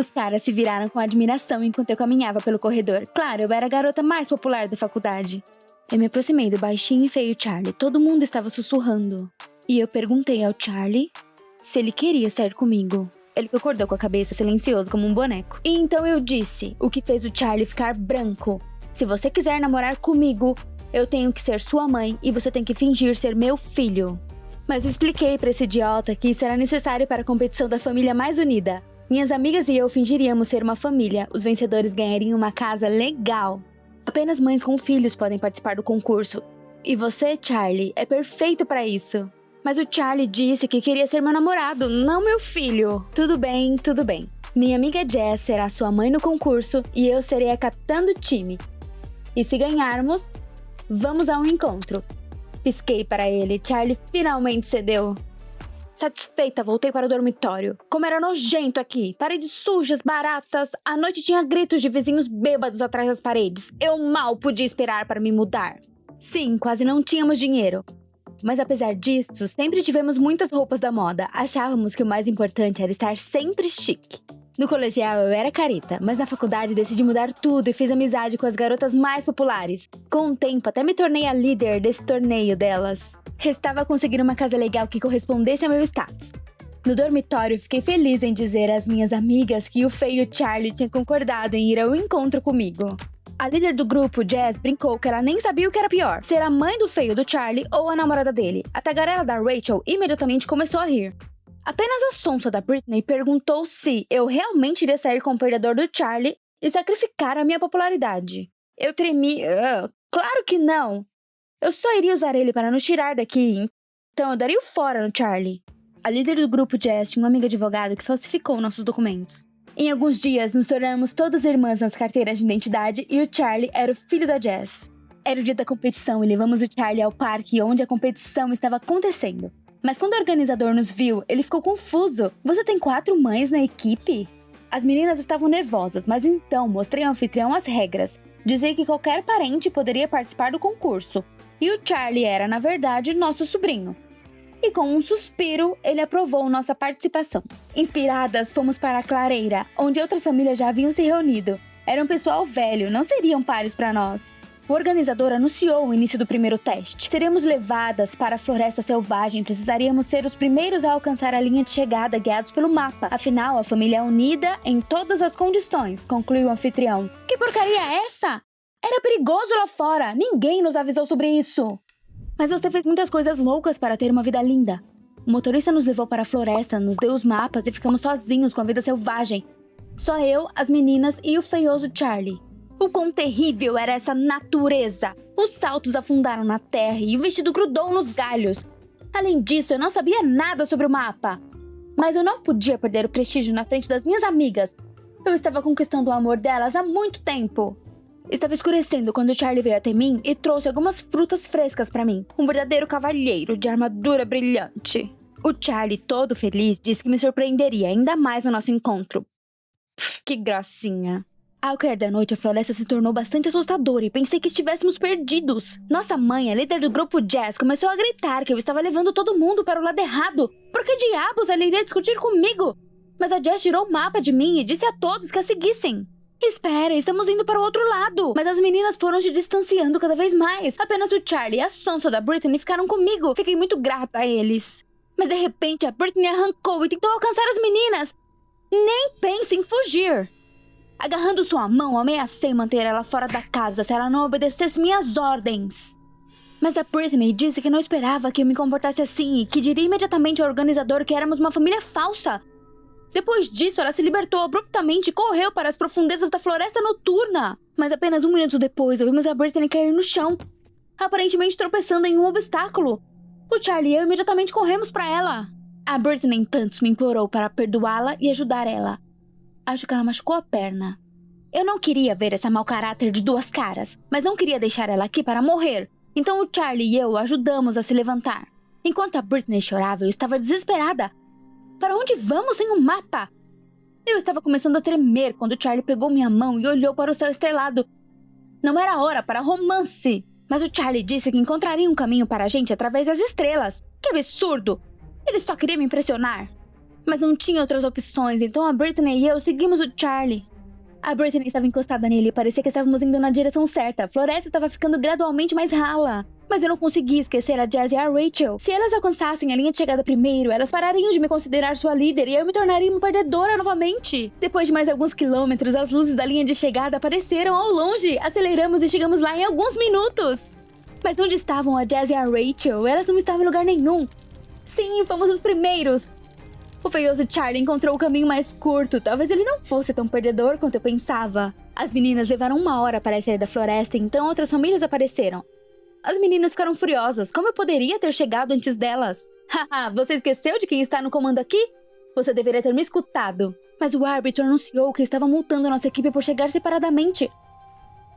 Os caras se viraram com admiração enquanto eu caminhava pelo corredor. Claro, eu era a garota mais popular da faculdade. Eu me aproximei do baixinho e feio Charlie. Todo mundo estava sussurrando. E eu perguntei ao Charlie se ele queria sair comigo. Ele concordou com a cabeça, silencioso como um boneco. E então eu disse, o que fez o Charlie ficar branco. Se você quiser namorar comigo, eu tenho que ser sua mãe e você tem que fingir ser meu filho. Mas eu expliquei pra esse idiota que isso era necessário para a competição da família mais unida. Minhas amigas e eu fingiríamos ser uma família. Os vencedores ganhariam uma casa legal. Apenas mães com filhos podem participar do concurso. E você, Charlie, é perfeito pra isso. Mas o Charlie disse que queria ser meu namorado, não meu filho. Tudo bem, tudo bem. Minha amiga Jess será sua mãe no concurso e eu serei a capitã do time. E se ganharmos, vamos a um encontro. Pisquei para ele. Charlie finalmente cedeu. Satisfeita, voltei para o dormitório. Como era nojento aqui. Paredes sujas, baratas. À noite tinha gritos de vizinhos bêbados atrás das paredes. Eu mal podia esperar para me mudar. Sim, quase não tínhamos dinheiro. Mas apesar disso, sempre tivemos muitas roupas da moda. Achávamos que o mais importante era estar sempre chique. No colegial eu era careta, mas na faculdade decidi mudar tudo e fiz amizade com as garotas mais populares. Com o tempo até me tornei a líder desse torneio delas. Restava conseguir uma casa legal que correspondesse ao meu status. No dormitório fiquei feliz em dizer às minhas amigas que o feio Charlie tinha concordado em ir ao encontro comigo. A líder do grupo, Jess, brincou que ela nem sabia o que era pior, ser a mãe do feio do Charlie ou a namorada dele. A tagarela da Rachel imediatamente começou a rir. Apenas a sonsa da Britney perguntou se eu realmente iria sair com o perdedor do Charlie e sacrificar a minha popularidade. Eu tremi. Claro que não! Eu só iria usar ele para nos tirar daqui, então eu daria o fora no Charlie. A líder do grupo, Jess, tinha uma amiga advogado que falsificou nossos documentos. Em alguns dias, nos tornamos todas irmãs nas carteiras de identidade e o Charlie era o filho da Jess. Era o dia da competição e levamos o Charlie ao parque onde a competição estava acontecendo. Mas quando o organizador nos viu, ele ficou confuso. Você tem 4 mães na equipe? As meninas estavam nervosas, mas então mostrei ao anfitrião as regras. Dizia que qualquer parente poderia participar do concurso. E o Charlie era, na verdade, nosso sobrinho. E com um suspiro, ele aprovou nossa participação. Inspiradas, fomos para a clareira, onde outras famílias já haviam se reunido. Era um pessoal velho, não seriam pares para nós. O organizador anunciou o início do primeiro teste. Seríamos levadas para a floresta selvagem, precisaríamos ser os primeiros a alcançar a linha de chegada guiados pelo mapa. Afinal, a família é unida em todas as condições, concluiu o anfitrião. Que porcaria é essa? Era perigoso lá fora, ninguém nos avisou sobre isso. Mas você fez muitas coisas loucas para ter uma vida linda. O motorista nos levou para a floresta, nos deu os mapas e ficamos sozinhos com a vida selvagem. Só eu, as meninas e o feioso Charlie. O quão terrível era essa natureza! Os saltos afundaram na terra e o vestido grudou nos galhos. Além disso, eu não sabia nada sobre o mapa. Mas eu não podia perder o prestígio na frente das minhas amigas. Eu estava conquistando o amor delas há muito tempo. Estava escurecendo quando Charlie veio até mim e trouxe algumas frutas frescas para mim. Um verdadeiro cavalheiro de armadura brilhante. O Charlie, todo feliz, disse que me surpreenderia ainda mais no nosso encontro. Que gracinha. Ao cair da noite, a floresta se tornou bastante assustadora e pensei que estivéssemos perdidos. Nossa mãe, a líder do grupo Jess, começou a gritar que eu estava levando todo mundo para o lado errado. Por que diabos ela iria discutir comigo? Mas a Jess tirou o mapa de mim e disse a todos que a seguissem. Espera, estamos indo para o outro lado. Mas as meninas foram se distanciando cada vez mais. Apenas o Charlie e a sonsa da Britney ficaram comigo. Fiquei muito grata a eles. Mas de repente a Britney arrancou e tentou alcançar as meninas. Nem pense em fugir. Agarrando sua mão, ameacei manter ela fora da casa se ela não obedecesse minhas ordens. Mas a Britney disse que não esperava que eu me comportasse assim e que diria imediatamente ao organizador que éramos uma família falsa. Depois disso, ela se libertou abruptamente e correu para as profundezas da floresta noturna. Mas apenas 1 minuto depois, ouvimos a Britney cair no chão, aparentemente tropeçando em um obstáculo. O Charlie e eu imediatamente corremos para ela. A Britney em prantos me implorou para perdoá-la e ajudar ela. Acho que ela machucou a perna. Eu não queria ver essa mau caráter de 2 caras, mas não queria deixar ela aqui para morrer. Então o Charlie e eu a ajudamos a se levantar. Enquanto a Britney chorava, eu estava desesperada. Para onde vamos sem um mapa? Eu estava começando a tremer quando Charlie pegou minha mão e olhou para o céu estrelado. Não era hora para romance. Mas o Charlie disse que encontraria um caminho para a gente através das estrelas. Que absurdo! Ele só queria me impressionar. Mas não tinha outras opções, então a Brittany e eu seguimos o Charlie. A Brittany estava encostada nele e parecia que estávamos indo na direção certa. A floresta estava ficando gradualmente mais rala. Mas eu não conseguia esquecer a Jazz e a Rachel. Se elas alcançassem a linha de chegada primeiro, elas parariam de me considerar sua líder e eu me tornaria uma perdedora novamente. Depois de mais alguns quilômetros, as luzes da linha de chegada apareceram ao longe. Aceleramos e chegamos lá em alguns minutos. Mas onde estavam a Jazz e a Rachel? Elas não estavam em lugar nenhum. Sim, fomos os primeiros. O feioso Charlie encontrou o caminho mais curto. Talvez ele não fosse tão perdedor quanto eu pensava. As meninas levaram 1 hora para sair da floresta, então outras famílias apareceram. As meninas ficaram furiosas. Como eu poderia ter chegado antes delas? Haha, você esqueceu de quem está no comando aqui? Você deveria ter me escutado. Mas o árbitro anunciou que estava multando a nossa equipe por chegar separadamente.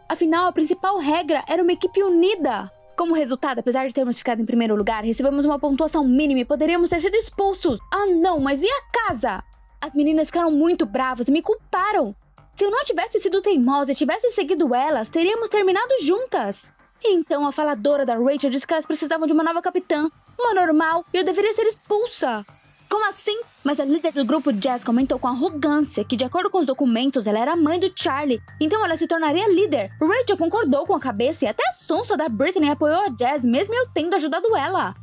Afinal, a principal regra era uma equipe unida. Como resultado, apesar de termos ficado em primeiro lugar, recebemos uma pontuação mínima e poderíamos ter sido expulsos. Ah não, mas e a casa? As meninas ficaram muito bravas e me culparam. Se eu não tivesse sido teimosa e tivesse seguido elas, teríamos terminado juntas. Então a faladora da Rachel disse que elas precisavam de uma nova capitã, uma normal, e eu deveria ser expulsa. Como assim? Mas a líder do grupo Jazz comentou com arrogância que, de acordo com os documentos, ela era a mãe do Charlie, então ela se tornaria líder. Rachel concordou com a cabeça e até a sonsa da Brittany apoiou a Jazz, mesmo eu tendo ajudado ela.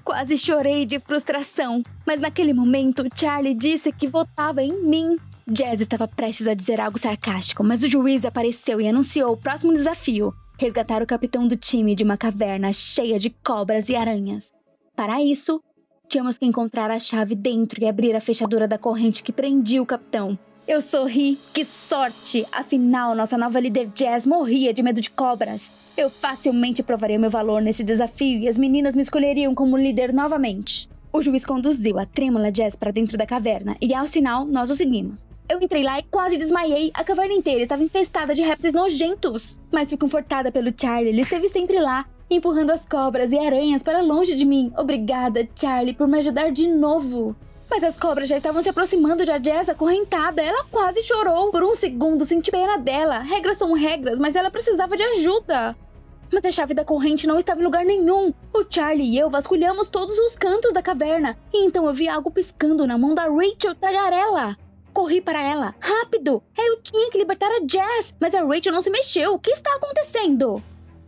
Quase chorei de frustração, mas naquele momento Charlie disse que votava em mim. Jazz estava prestes a dizer algo sarcástico, mas o juiz apareceu e anunciou o próximo desafio: resgatar o capitão do time de uma caverna cheia de cobras e aranhas. Para isso, tínhamos que encontrar a chave dentro e abrir a fechadura da corrente que prendia o capitão. Eu sorri. Que sorte! Afinal, nossa nova líder Jazz morria de medo de cobras. Eu facilmente provaria meu valor nesse desafio e as meninas me escolheriam como líder novamente. O juiz conduziu a trêmula Jazz para dentro da caverna e, ao sinal, nós o seguimos. Eu entrei lá e quase desmaiei. A caverna inteira estava infestada de répteis nojentos. Mas fui confortada pelo Charlie. Ele esteve sempre lá, empurrando as cobras e aranhas para longe de mim. Obrigada, Charlie, por me ajudar de novo. Mas as cobras já estavam se aproximando de Jazz acorrentada. Ela quase chorou. Por um segundo senti pena dela. Regras são regras, mas ela precisava de ajuda. Mas a chave da corrente não estava em lugar nenhum. O Charlie e eu vasculhamos todos os cantos da caverna. E então eu vi algo piscando na mão da Rachel tagarela. Corri para ela. Rápido! Eu tinha que libertar a Jazz. Mas a Rachel não se mexeu. O que está acontecendo?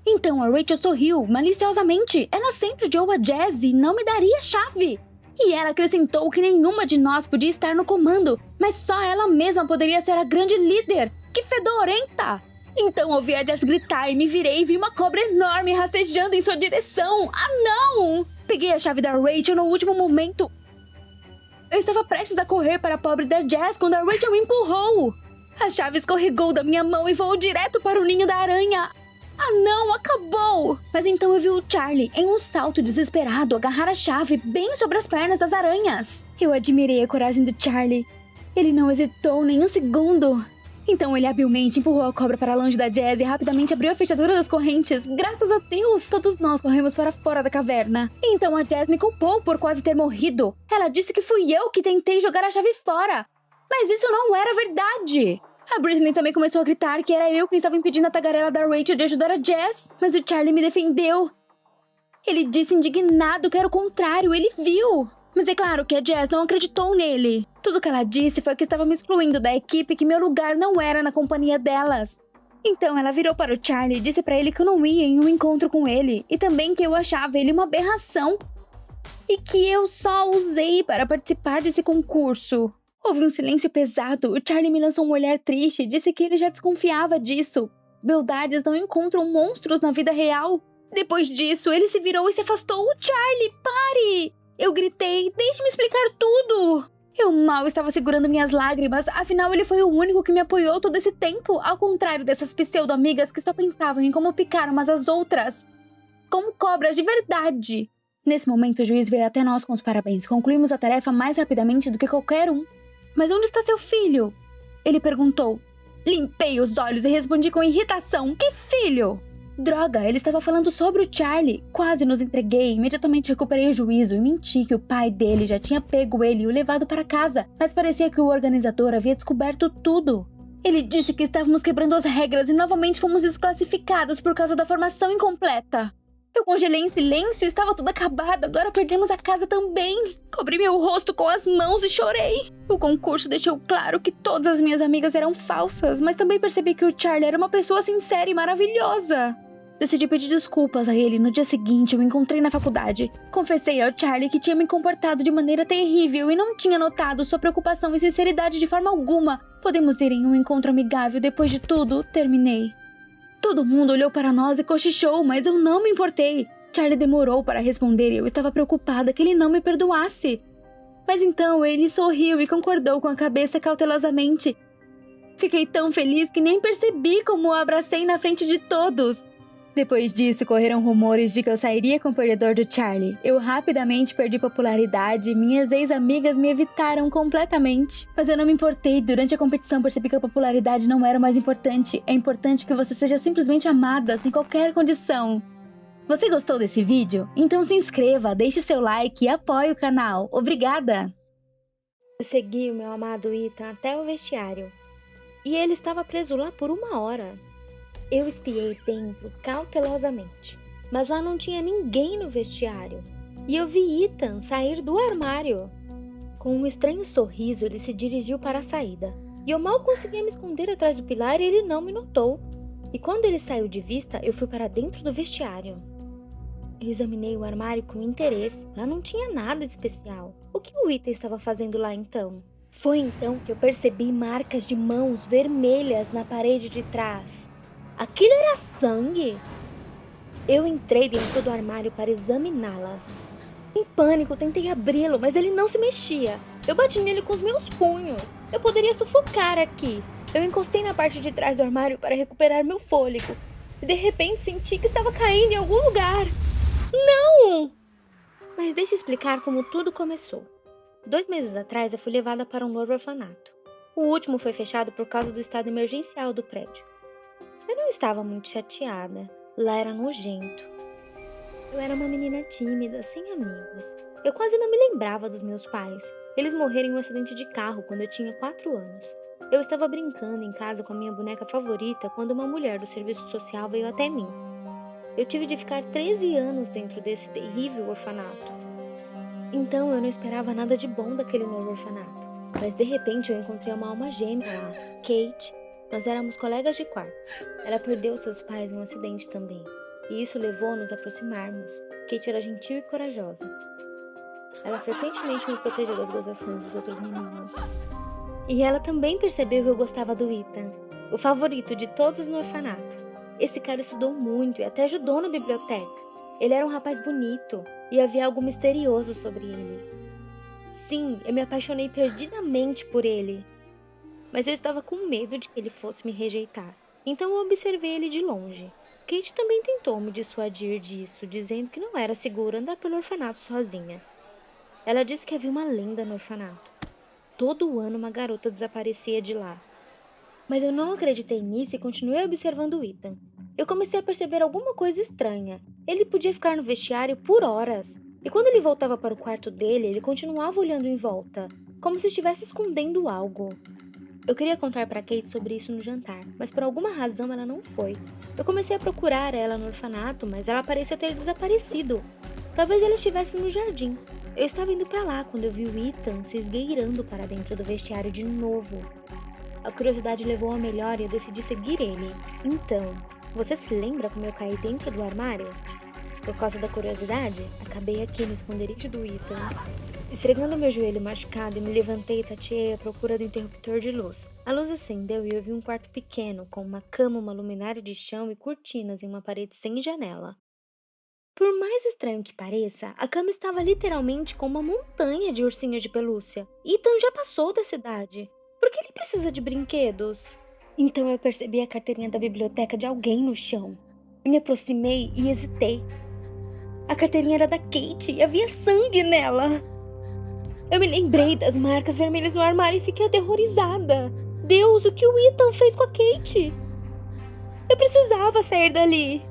Então a Rachel sorriu maliciosamente. Ela sempre odiou a Jazz e não me daria a chave. E ela acrescentou que nenhuma de nós podia estar no comando, mas só ela mesma poderia ser a grande líder. Que fedorenta! Então ouvi a Jazz gritar e me virei e vi uma cobra enorme rastejando em sua direção. Ah, não! Peguei a chave da Rachel no último momento. Eu estava prestes a correr para a pobre da Jazz quando a Rachel me empurrou. A chave escorregou da minha mão e voou direto para o ninho da aranha. Ah não, acabou! Mas então eu vi o Charlie, em um salto desesperado, agarrar a chave bem sobre as pernas das aranhas. Eu admirei a coragem do Charlie. Ele não hesitou nem um segundo. Então ele habilmente empurrou a cobra para longe da Jazz e rapidamente abriu a fechadura das correntes. Graças a Deus, todos nós corremos para fora da caverna. Então a Jazz me culpou por quase ter morrido. Ela disse que fui eu que tentei jogar a chave fora. Mas isso não era verdade. A Brittany também começou a gritar que era eu quem estava impedindo a tagarela da Rachel de ajudar a Jazz. Mas o Charlie me defendeu. Ele disse indignado que era o contrário, ele viu. Mas é claro que a Jazz não acreditou nele. Tudo que ela disse foi que estava me excluindo da equipe e que meu lugar não era na companhia delas. Então ela virou para o Charlie e disse para ele que eu não ia em um encontro com ele. E também que eu achava ele uma aberração. E que eu só usei para participar desse concurso. Houve um silêncio pesado. O Charlie me lançou um olhar triste e disse que ele já desconfiava disso. Beldades não encontram monstros na vida real. Depois disso, ele se virou e se afastou. Charlie, pare! Eu gritei, deixe-me explicar tudo! Eu mal estava segurando minhas lágrimas, afinal ele foi o único que me apoiou todo esse tempo, ao contrário dessas pseudo-amigas que só pensavam em como picar umas às outras. Como cobras de verdade! Nesse momento o juiz veio até nós com os parabéns, concluímos a tarefa mais rapidamente do que qualquer um. Mas onde está seu filho? Ele perguntou. Limpei os olhos e respondi com irritação, que filho? Droga, ele estava falando sobre o Charlie. Quase nos entreguei, imediatamente recuperei o juízo e menti que o pai dele já tinha pego ele e o levado para casa, mas parecia que o organizador havia descoberto tudo. Ele disse que estávamos quebrando as regras e novamente fomos desclassificados por causa da formação incompleta. Eu congelei em silêncio, estava tudo acabado, agora perdemos a casa também. Cobri meu rosto com as mãos e chorei. O concurso deixou claro que todas as minhas amigas eram falsas, mas também percebi que o Charlie era uma pessoa sincera e maravilhosa. Decidi pedir desculpas a ele. No dia seguinte, eu o encontrei na faculdade. Confessei ao Charlie que tinha me comportado de maneira terrível e não tinha notado sua preocupação e sinceridade de forma alguma. Podemos ir em um encontro amigável. Depois de tudo, terminei. Todo mundo olhou para nós e cochichou, mas eu não me importei. Charlie demorou para responder e eu estava preocupada que ele não me perdoasse. Mas então ele sorriu e concordou com a cabeça cautelosamente. Fiquei tão feliz que nem percebi como o abracei na frente de todos. Depois disso, correram rumores de que eu sairia com o perdedor do Charlie. Eu rapidamente perdi popularidade e minhas ex-amigas me evitaram completamente. Mas eu não me importei. Durante a competição, percebi que a popularidade não era o mais importante. É importante que você seja simplesmente amada, sem qualquer condição. Você gostou desse vídeo? Então se inscreva, deixe seu like e apoie o canal. Obrigada! Eu segui o meu amado Ethan até o vestiário. E ele estava preso lá por 1 hora. Eu espiei dentro cautelosamente, mas lá não tinha ninguém no vestiário. E eu vi Ethan sair do armário. Com um estranho sorriso, ele se dirigiu para a saída. E eu mal conseguia me esconder atrás do pilar e ele não me notou. E quando ele saiu de vista, eu fui para dentro do vestiário. Eu examinei o armário com interesse. Lá não tinha nada de especial. O que o Ethan estava fazendo lá então? Foi então que eu percebi marcas de mãos vermelhas na parede de trás. Aquilo era sangue? Eu entrei dentro do armário para examiná-las. Em pânico, tentei abri-lo, mas ele não se mexia. Eu bati nele com os meus punhos. Eu poderia sufocar aqui. Eu encostei na parte de trás do armário para recuperar meu fôlego. E de repente senti que estava caindo em algum lugar. Não! Mas deixa eu explicar como tudo começou. 2 meses atrás, eu fui levada para um novo orfanato. O último foi fechado por causa do estado emergencial do prédio. Eu não estava muito chateada. Lá era nojento. Eu era uma menina tímida, sem amigos. Eu quase não me lembrava dos meus pais. Eles morreram em um acidente de carro quando eu tinha 4 anos. Eu estava brincando em casa com a minha boneca favorita quando uma mulher do serviço social veio até mim. Eu tive de ficar 13 anos dentro desse terrível orfanato. Então eu não esperava nada de bom daquele novo orfanato. Mas de repente eu encontrei uma alma gêmea lá, Kate. Nós éramos colegas de quarto. Ela perdeu seus pais em um acidente também. E isso levou a nos aproximarmos. Kate era gentil e corajosa. Ela frequentemente me protegeu das gozações dos outros meninos. E ela também percebeu que eu gostava do Ethan, o favorito de todos no orfanato. Esse cara estudou muito e até ajudou na biblioteca. Ele era um rapaz bonito e havia algo misterioso sobre ele. Sim, eu me apaixonei perdidamente por ele. Mas eu estava com medo de que ele fosse me rejeitar. Então eu observei ele de longe. Kate também tentou me dissuadir disso, dizendo que não era seguro andar pelo orfanato sozinha. Ela disse que havia uma lenda no orfanato. Todo ano uma garota desaparecia de lá. Mas eu não acreditei nisso e continuei observando o Ethan. Eu comecei a perceber alguma coisa estranha. Ele podia ficar no vestiário por horas. E quando ele voltava para o quarto dele, ele continuava olhando em volta, como se estivesse escondendo algo. Eu queria contar para Kate sobre isso no jantar, mas por alguma razão ela não foi. Eu comecei a procurar ela no orfanato, mas ela parecia ter desaparecido. Talvez ela estivesse no jardim. Eu estava indo para lá quando eu vi o Ethan se esgueirando para dentro do vestiário de novo. A curiosidade levou a melhor e eu decidi seguir ele. Então, você se lembra como eu caí dentro do armário? Por causa da curiosidade, acabei aqui no esconderijo do Ethan. Esfregando meu joelho machucado, me levantei e tateei à procura do interruptor de luz. A luz acendeu e eu vi um quarto pequeno, com uma cama, uma luminária de chão e cortinas em uma parede sem janela. Por mais estranho que pareça, a cama estava literalmente com uma montanha de ursinhos de pelúcia. Ethan já passou dessa idade. Por que ele precisa de brinquedos? Então eu percebi a carteirinha da biblioteca de alguém no chão. Eu me aproximei e hesitei. A carteirinha era da Kate e havia sangue nela. Eu me lembrei das marcas vermelhas no armário e fiquei aterrorizada. Deus, o que o Ethan fez com a Kate? Eu precisava sair dali.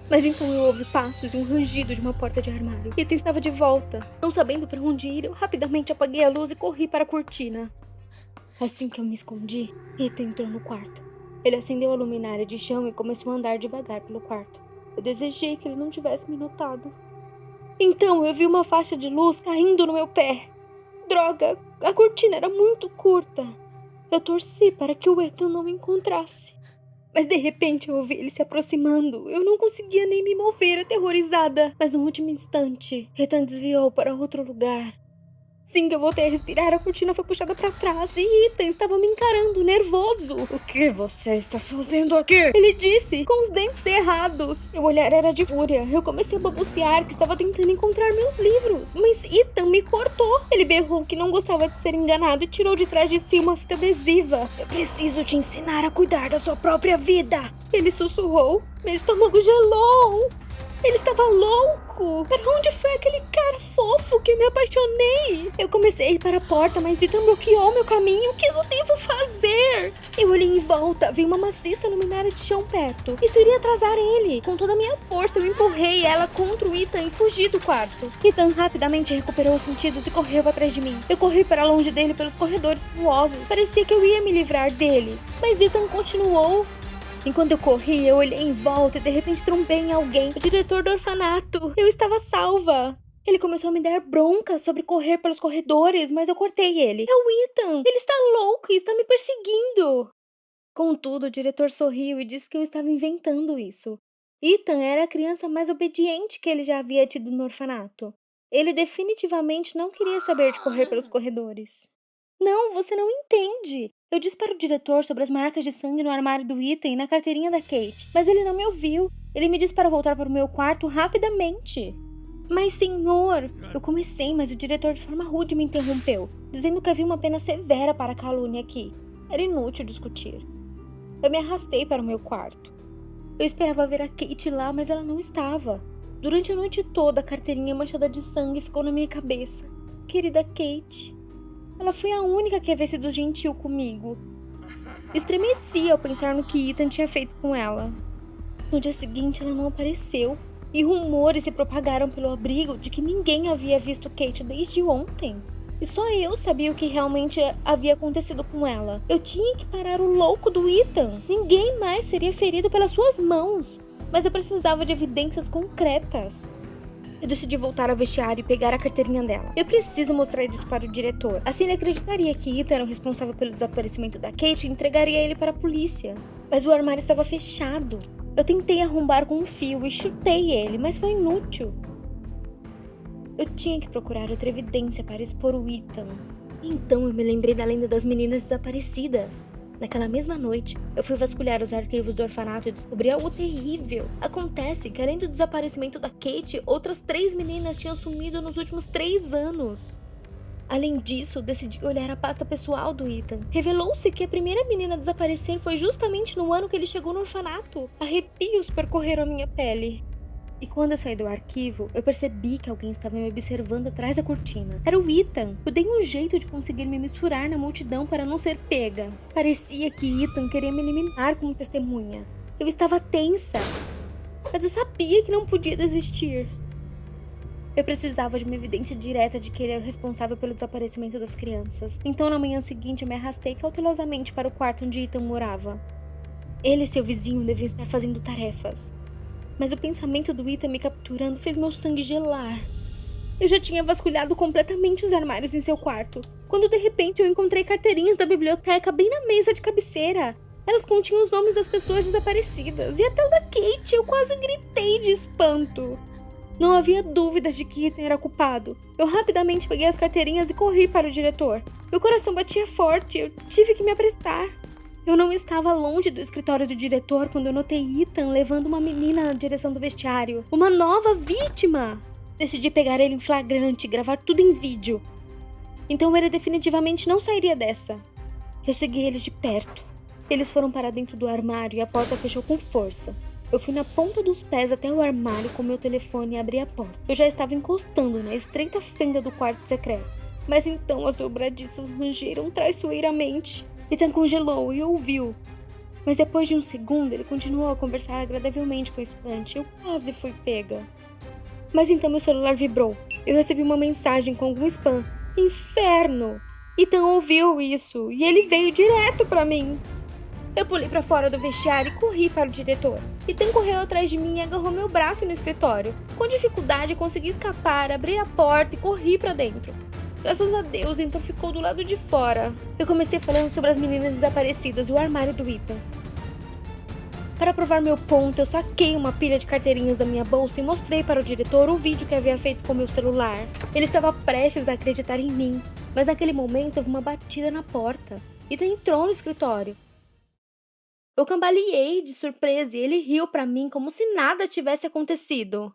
Mas então eu ouvi passos e um rangido de uma porta de armário. Ethan estava de volta. Não sabendo para onde ir, eu rapidamente apaguei a luz e corri para a cortina. Assim que eu me escondi, Ethan entrou no quarto. Ele acendeu a luminária de chão e começou a andar devagar pelo quarto. Eu desejei que ele não tivesse me notado. Então eu vi uma faixa de luz caindo no meu pé. Droga, a cortina era muito curta. Eu torci para que o Ethan não me encontrasse. Mas de repente eu ouvi ele se aproximando. Eu não conseguia nem me mover, aterrorizada. Mas no último instante, Ethan desviou para outro lugar. Assim que eu voltei a respirar, a cortina foi puxada para trás e Ethan estava me encarando, nervoso. O que você está fazendo aqui? Ele disse, com os dentes cerrados. Seu olhar era de fúria. Eu comecei a balbuciar que estava tentando encontrar meus livros, mas Ethan me cortou. Ele berrou que não gostava de ser enganado e tirou de trás de si uma fita adesiva. Eu preciso te ensinar a cuidar da sua própria vida. Ele sussurrou. Meu estômago gelou. Ele estava louco! Para onde foi aquele cara fofo que me apaixonei? Eu comecei a ir para a porta, mas Ethan bloqueou meu caminho. O que eu devo fazer? Eu olhei em volta, vi uma maciça luminária de chão perto. Isso iria atrasar ele. Com toda a minha força, eu empurrei ela contra o Ethan e fugi do quarto. Ethan rapidamente recuperou os sentidos e correu atrás de mim. Eu corri para longe dele pelos corredores sinuosos. Parecia que eu ia me livrar dele. Mas Ethan continuou. Enquanto eu corri, eu olhei em volta e de repente trombei em alguém. O diretor do orfanato. Eu estava salva. Ele começou a me dar bronca sobre correr pelos corredores, mas eu cortei ele. É o Ethan. Ele está louco e está me perseguindo. Contudo, o diretor sorriu e disse que eu estava inventando isso. Ethan era a criança mais obediente que ele já havia tido no orfanato. Ele definitivamente não queria saber de correr pelos corredores. Não, você não entende. Eu disse para o diretor sobre as marcas de sangue no armário do Ethan e na carteirinha da Kate, mas ele não me ouviu. Ele me disse para voltar para o meu quarto rapidamente. Mas, senhor, eu comecei, mas o diretor de forma rude me interrompeu, dizendo que havia uma pena severa para a calúnia aqui. Era inútil discutir. Eu me arrastei para o meu quarto. Eu esperava ver a Kate lá, mas ela não estava. Durante a noite toda, a carteirinha manchada de sangue ficou na minha cabeça. Querida Kate. Ela foi a única que havia sido gentil comigo. Estremeci ao pensar no que Ethan tinha feito com ela. No dia seguinte, ela não apareceu. E rumores se propagaram pelo abrigo de que ninguém havia visto Kate desde ontem. E só eu sabia o que realmente havia acontecido com ela. Eu tinha que parar o louco do Ethan. Ninguém mais seria ferido pelas suas mãos. Mas eu precisava de evidências concretas. Eu decidi voltar ao vestiário e pegar a carteirinha dela. Eu preciso mostrar isso para o diretor. Assim ele acreditaria que Ethan era o responsável pelo desaparecimento da Kate e entregaria ele para a polícia. Mas o armário estava fechado. Eu tentei arrombar com um fio e chutei ele, mas foi inútil. Eu tinha que procurar outra evidência para expor o Ethan. Então eu me lembrei da lenda das meninas desaparecidas. Naquela mesma noite, eu fui vasculhar os arquivos do orfanato e descobri algo terrível. Acontece que, além do desaparecimento da Kate, outras 3 meninas tinham sumido nos últimos 3 anos. Além disso, decidi olhar a pasta pessoal do Ethan. Revelou-se que a primeira menina a desaparecer foi justamente no ano que ele chegou no orfanato. Arrepios percorreram a minha pele. E quando eu saí do arquivo, eu percebi que alguém estava me observando atrás da cortina. Era o Ethan. Eu dei um jeito de conseguir me misturar na multidão para não ser pega. Parecia que Ethan queria me eliminar como testemunha. Eu estava tensa, mas eu sabia que não podia desistir. Eu precisava de uma evidência direta de que ele era o responsável pelo desaparecimento das crianças. Então, na manhã seguinte, eu me arrastei cautelosamente para o quarto onde Ethan morava. Ele e seu vizinho deviam estar fazendo tarefas. Mas o pensamento do Ethan me capturando fez meu sangue gelar. Eu já tinha vasculhado completamente os armários em seu quarto, quando de repente eu encontrei carteirinhas da biblioteca bem na mesa de cabeceira. Elas continham os nomes das pessoas desaparecidas, e até o da Kate. Eu quase gritei de espanto. Não havia dúvidas de que Ethan era culpado. Eu rapidamente peguei as carteirinhas e corri para o diretor. Meu coração batia forte, eu tive que me apressar. Eu não estava longe do escritório do diretor quando eu notei Ethan levando uma menina na direção do vestiário. Uma nova vítima! Decidi pegar ele em flagrante e gravar tudo em vídeo. Então ele definitivamente não sairia dessa. Eu segui eles de perto. Eles foram para dentro do armário e a porta fechou com força. Eu fui na ponta dos pés até o armário com meu telefone e abri a porta. Eu já estava encostando na estreita fenda do quarto secreto. Mas então as dobradiças rangeram traiçoeiramente. Ethan congelou e ouviu. Mas depois de um segundo, ele continuou a conversar agradavelmente com a estudante. Eu quase fui pega. Mas então meu celular vibrou. Eu recebi uma mensagem com algum spam. Inferno! Ethan ouviu isso e ele veio direto pra mim. Eu pulei pra fora do vestiário e corri para o diretor. Ethan correu atrás de mim e agarrou meu braço no escritório. Com dificuldade, consegui escapar, abri a porta e corri pra dentro. Graças a Deus, Ethan ficou do lado de fora. Eu comecei falando sobre as meninas desaparecidas e o armário do Ethan. Para provar meu ponto, eu saquei uma pilha de carteirinhas da minha bolsa e mostrei para o diretor o vídeo que havia feito com meu celular. Ele estava prestes a acreditar em mim, mas naquele momento houve uma batida na porta. Ethan entrou no escritório. Eu cambaleei de surpresa e ele riu para mim como se nada tivesse acontecido.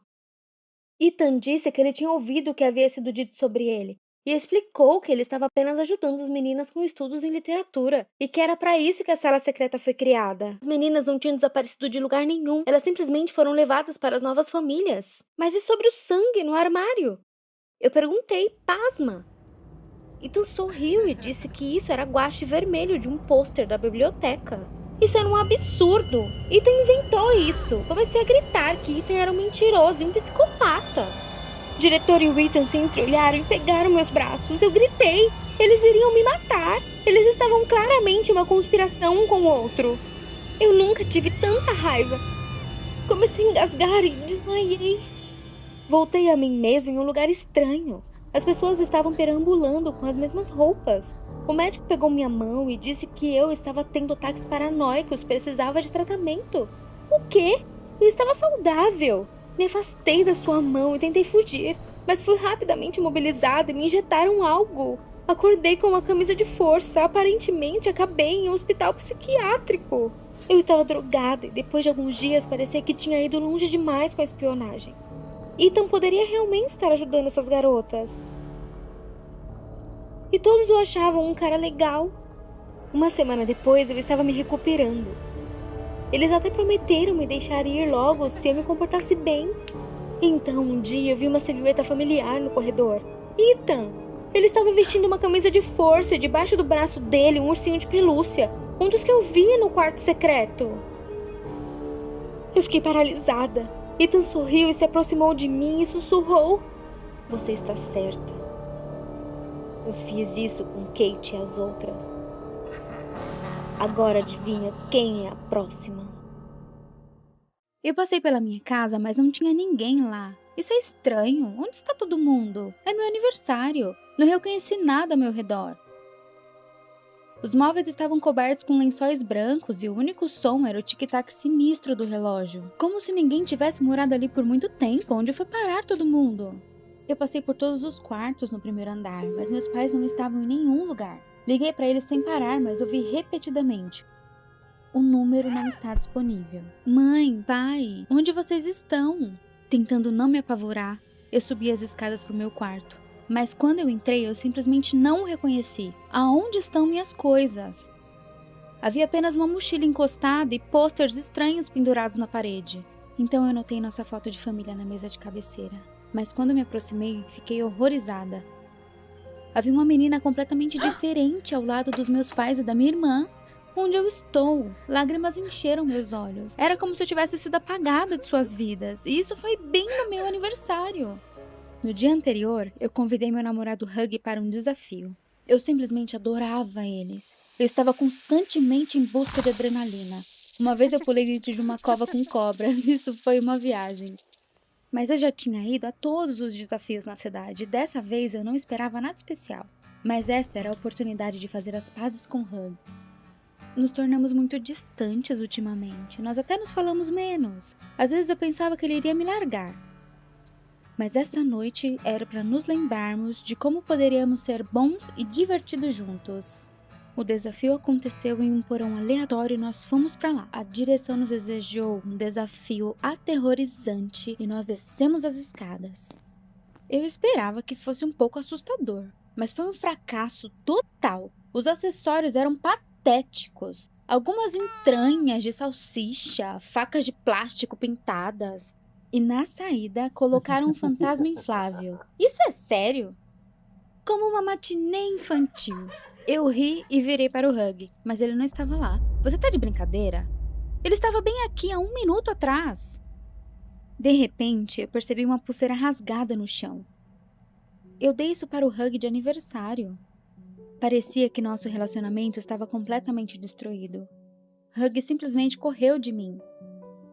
Ethan disse que ele tinha ouvido o que havia sido dito sobre ele e explicou que ele estava apenas ajudando as meninas com estudos em literatura e que era para isso que a sala secreta foi criada. As meninas não tinham desaparecido de lugar nenhum, elas simplesmente foram levadas para as novas famílias. Mas e sobre o sangue no armário? Eu perguntei, pasma. Ethan sorriu e disse que isso era guache vermelho de um pôster da biblioteca. Isso era um absurdo. Ethan inventou isso. Comecei a gritar que Ethan era um mentiroso e um psicopata. O diretor e o Ethan se entreolharam e pegaram meus braços. Eu gritei. Eles iriam me matar. Eles estavam claramente em uma conspiração um com o outro. Eu nunca tive tanta raiva. Comecei a engasgar e desmaiei. Voltei a mim mesma em um lugar estranho. As pessoas estavam perambulando com as mesmas roupas. O médico pegou minha mão e disse que eu estava tendo ataques paranoicos, precisava de tratamento. O quê? Eu estava saudável. Me afastei da sua mão e tentei fugir, mas fui rapidamente imobilizada e me injetaram algo. Acordei com uma camisa de força, aparentemente acabei em um hospital psiquiátrico. Eu estava drogada e depois de alguns dias parecia que tinha ido longe demais com a espionagem. Ethan poderia realmente estar ajudando essas garotas. E todos o achavam um cara legal. Uma semana depois, eu estava me recuperando. Eles até prometeram me deixar ir logo se eu me comportasse bem. Então, um dia, eu vi uma silhueta familiar no corredor. Ethan! Ele estava vestindo uma camisa de força e debaixo do braço dele um ursinho de pelúcia, um dos que eu via no quarto secreto. Eu fiquei paralisada. Ethan sorriu e se aproximou de mim e sussurrou: "Você está certa. Eu fiz isso com Kate e as outras. Agora adivinha quem é a próxima?" Eu passei pela minha casa, mas não tinha ninguém lá. Isso é estranho. Onde está todo mundo? É meu aniversário. Não reconheci nada ao meu redor. Os móveis estavam cobertos com lençóis brancos e o único som era o tic-tac sinistro do relógio. Como se ninguém tivesse morado ali por muito tempo. Onde foi parar todo mundo? Eu passei por todos os quartos no primeiro andar, mas meus pais não estavam em nenhum lugar. Liguei para eles sem parar, mas ouvi repetidamente: "O número não está disponível." "Mãe, pai, onde vocês estão?" Tentando não me apavorar, eu subi as escadas para o meu quarto. Mas quando eu entrei, eu simplesmente não o reconheci. Aonde estão minhas coisas? Havia apenas uma mochila encostada e pôsteres estranhos pendurados na parede. Então eu notei nossa foto de família na mesa de cabeceira. Mas quando me aproximei, fiquei horrorizada. Havia uma menina completamente diferente ao lado dos meus pais e da minha irmã. Onde eu estou? Lágrimas encheram meus olhos. Era como se eu tivesse sido apagada de suas vidas. E isso foi bem no meu aniversário. No dia anterior, eu convidei meu namorado Hug para um desafio. Eu simplesmente adorava eles. Eu estava constantemente em busca de adrenalina. Uma vez eu pulei dentro de uma cova com cobras. Isso foi uma viagem. Mas eu já tinha ido a todos os desafios na cidade. Dessa vez eu não esperava nada especial. Mas esta era a oportunidade de fazer as pazes com Hug. Nos tornamos muito distantes ultimamente. Nós até nos falamos menos. Às vezes eu pensava que ele iria me largar. Mas essa noite era para nos lembrarmos de como poderíamos ser bons e divertidos juntos. O desafio aconteceu em um porão aleatório e nós fomos para lá. A direção nos desejou um desafio aterrorizante e nós descemos as escadas. Eu esperava que fosse um pouco assustador, mas foi um fracasso total. Os acessórios eram patéticos. Algumas entranhas de salsicha, facas de plástico pintadas. E na saída, colocaram um fantasma inflável. Isso é sério? Como uma matinê infantil. Eu ri e virei para o Hug, mas ele não estava lá. Você tá de brincadeira? Ele estava bem aqui há 1 minuto atrás. De repente, eu percebi uma pulseira rasgada no chão. Eu dei isso para o Hug de aniversário. Parecia que nosso relacionamento estava completamente destruído. Hug simplesmente correu de mim.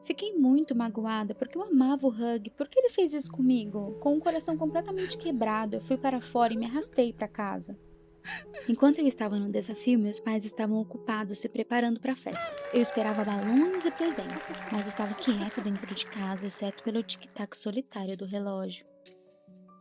Fiquei muito magoada porque eu amava o Hug. Por que ele fez isso comigo? Com o coração completamente quebrado, eu fui para fora e me arrastei para casa. Enquanto eu estava no desafio, meus pais estavam ocupados se preparando para a festa. Eu esperava balões e presentes, mas estava quieto dentro de casa, exceto pelo tic-tac solitário do relógio.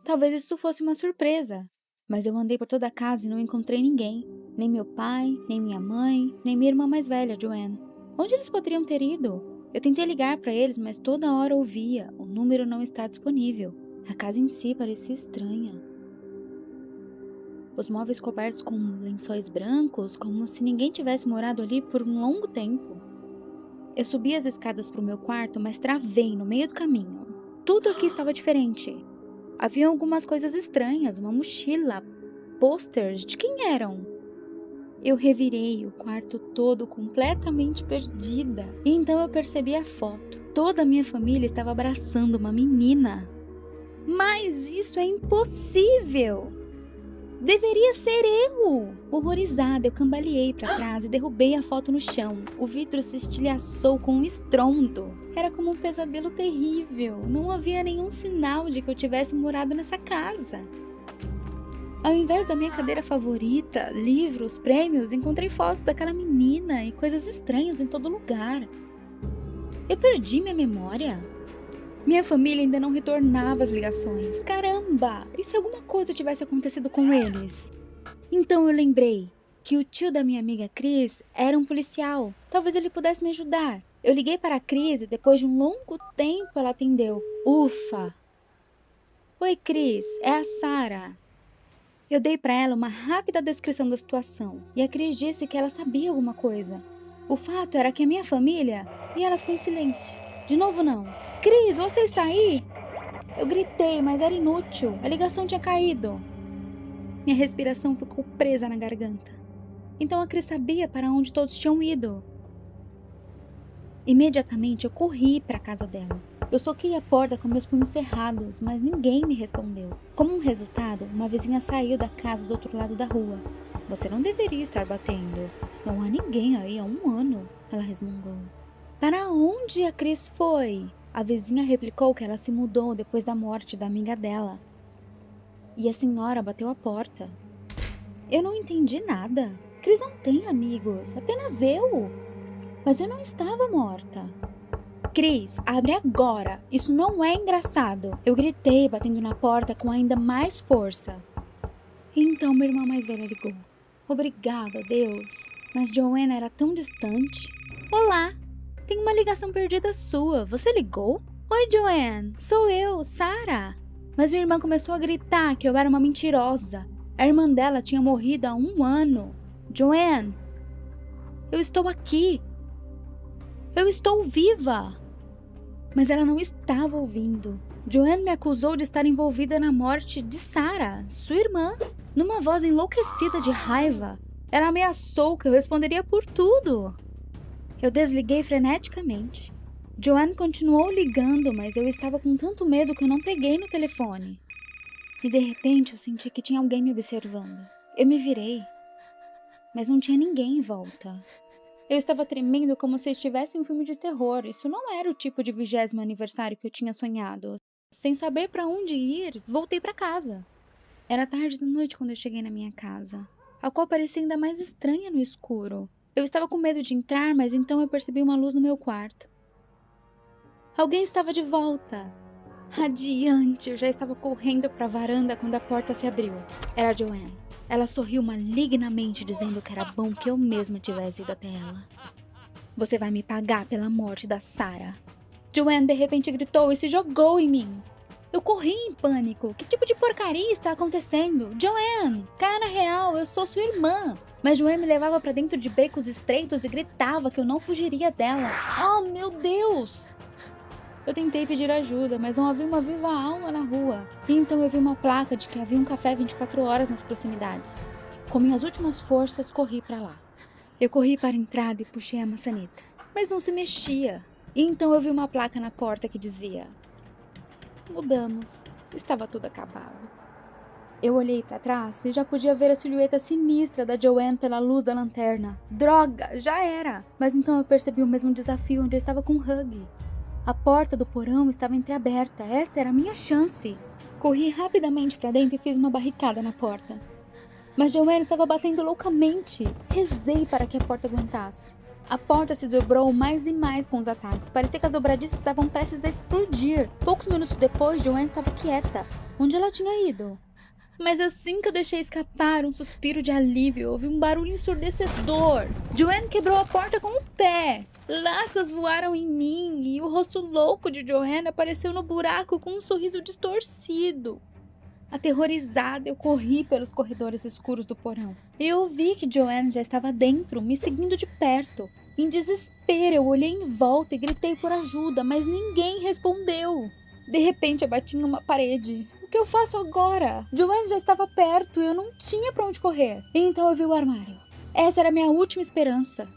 Talvez isso fosse uma surpresa, mas eu andei por toda a casa e não encontrei ninguém. Nem meu pai, nem minha mãe, nem minha irmã mais velha, Joanne. Onde eles poderiam ter ido? Eu tentei ligar para eles, mas toda hora ouvia: o número não está disponível. A casa em si parecia estranha. Os móveis cobertos com lençóis brancos, como se ninguém tivesse morado ali por um longo tempo. Eu subi as escadas para o meu quarto, mas travei no meio do caminho. Tudo aqui estava diferente. Havia algumas coisas estranhas, uma mochila, posters. De quem eram? Eu revirei o quarto todo completamente perdida. E então eu percebi a foto. Toda a minha família estava abraçando uma menina. Mas isso é impossível! Deveria ser eu! Horrorizada, eu cambaleei para trás e derrubei a foto no chão. O vidro se estilhaçou com um estrondo. Era como um pesadelo terrível. Não havia nenhum sinal de que eu tivesse morado nessa casa. Ao invés da minha cadeira favorita, livros, prêmios, encontrei fotos daquela menina e coisas estranhas em todo lugar. Eu perdi minha memória? Minha família ainda não retornava as ligações. Caramba! E se alguma coisa tivesse acontecido com eles? Então eu lembrei que o tio da minha amiga Cris era um policial. Talvez ele pudesse me ajudar. Eu liguei para a Cris e depois de um longo tempo ela atendeu. Ufa! Oi, Cris, é a Sarah. Eu dei para ela uma rápida descrição da situação e a Cris disse que ela sabia alguma coisa. O fato era que a minha família... E ela ficou em silêncio. De novo não. Cris, você está aí? Eu gritei, mas era inútil. A ligação tinha caído. Minha respiração ficou presa na garganta. Então a Cris sabia para onde todos tinham ido. Imediatamente eu corri para a casa dela. Eu soquei a porta com meus punhos cerrados, mas ninguém me respondeu. Como um resultado, uma vizinha saiu da casa do outro lado da rua. Você não deveria estar batendo. Não há ninguém aí há 1 ano, ela resmungou. Para onde a Cris foi? A vizinha replicou que ela se mudou depois da morte da amiga dela. E a senhora bateu a porta. Eu não entendi nada. Cris não tem amigos, apenas eu. Mas eu não estava morta. Cris, abre agora. Isso não é engraçado. Eu gritei, batendo na porta com ainda mais força. Então minha irmã mais velha ligou. Obrigada, Deus. Mas Joanna era tão distante. Olá, tem uma ligação perdida sua. Você ligou? Oi, Joanne. Sou eu, Sarah. Mas minha irmã começou a gritar que eu era uma mentirosa. A irmã dela tinha morrido há 1 ano. Joanne, eu estou aqui. Eu estou viva. Mas ela não estava ouvindo. Joanne me acusou de estar envolvida na morte de Sarah, sua irmã. Numa voz enlouquecida de raiva, ela ameaçou que eu responderia por tudo. Eu desliguei freneticamente. Joanne continuou ligando, mas eu estava com tanto medo que eu não peguei no telefone. E de repente eu senti que tinha alguém me observando. Eu me virei, mas não tinha ninguém em volta. Eu estava tremendo como se estivesse em um filme de terror. Isso não era o tipo de 20º aniversário que eu tinha sonhado. Sem saber para onde ir, voltei para casa. Era tarde da noite quando eu cheguei na minha casa, a qual parecia ainda mais estranha no escuro. Eu estava com medo de entrar, mas então eu percebi uma luz no meu quarto. Alguém estava de volta. Radiante, eu já estava correndo para a varanda quando a porta se abriu. Era a Joanne. Ela sorriu malignamente, dizendo que era bom que eu mesma tivesse ido até ela. Você vai me pagar pela morte da Sarah. Joanne de repente gritou e se jogou em mim. Eu corri em pânico. Que tipo de porcaria está acontecendo? Joanne, caia na real, eu sou sua irmã. Mas Joanne me levava para dentro de becos estreitos e gritava que eu não fugiria dela. Oh, meu Deus! Eu tentei pedir ajuda, mas não havia uma viva alma na rua. E então eu vi uma placa de que havia um café 24 horas nas proximidades. Com minhas últimas forças, corri para lá. Eu corri para a entrada e puxei a maçaneta, mas não se mexia. E então eu vi uma placa na porta que dizia: mudamos. Estava tudo acabado. Eu olhei pra trás e já podia ver a silhueta sinistra da Joanne pela luz da lanterna. Droga, já era! Mas então eu percebi o mesmo desafio onde eu estava com Huggy. A porta do porão estava entreaberta, esta era a minha chance. Corri rapidamente pra dentro e fiz uma barricada na porta. Mas Joanne estava batendo loucamente. Rezei para que a porta aguentasse. A porta se dobrou mais e mais com os ataques. Parecia que as dobradiças estavam prestes a explodir. Poucos minutos depois, Joanne estava quieta. Onde ela tinha ido? Mas assim que eu deixei escapar um suspiro de alívio, ouvi um barulho ensurdecedor. Joanne quebrou a porta com o pé. Lascas voaram em mim e o rosto louco de Joanne apareceu no buraco com um sorriso distorcido. Aterrorizada, eu corri pelos corredores escuros do porão. Eu vi que Joanne já estava dentro, me seguindo de perto. Em desespero, eu olhei em volta e gritei por ajuda, mas ninguém respondeu. De repente, eu bati em uma parede. O que eu faço agora? Joanne já estava perto e eu não tinha para onde correr. Então eu vi o armário. Essa era a minha última esperança.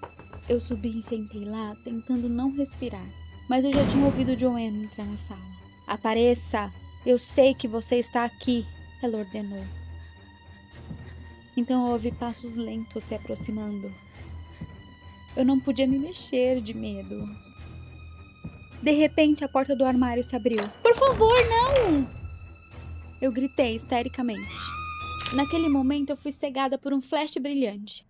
Eu subi e sentei lá, tentando não respirar. Mas eu já tinha ouvido Joanne entrar na sala. Apareça! Eu sei que você está aqui, ela ordenou. Então eu ouvi passos lentos se aproximando. Eu não podia me mexer de medo. De repente, a porta do armário se abriu. Por favor, não! Eu gritei histericamente. Naquele momento, eu fui cegada por um flash brilhante.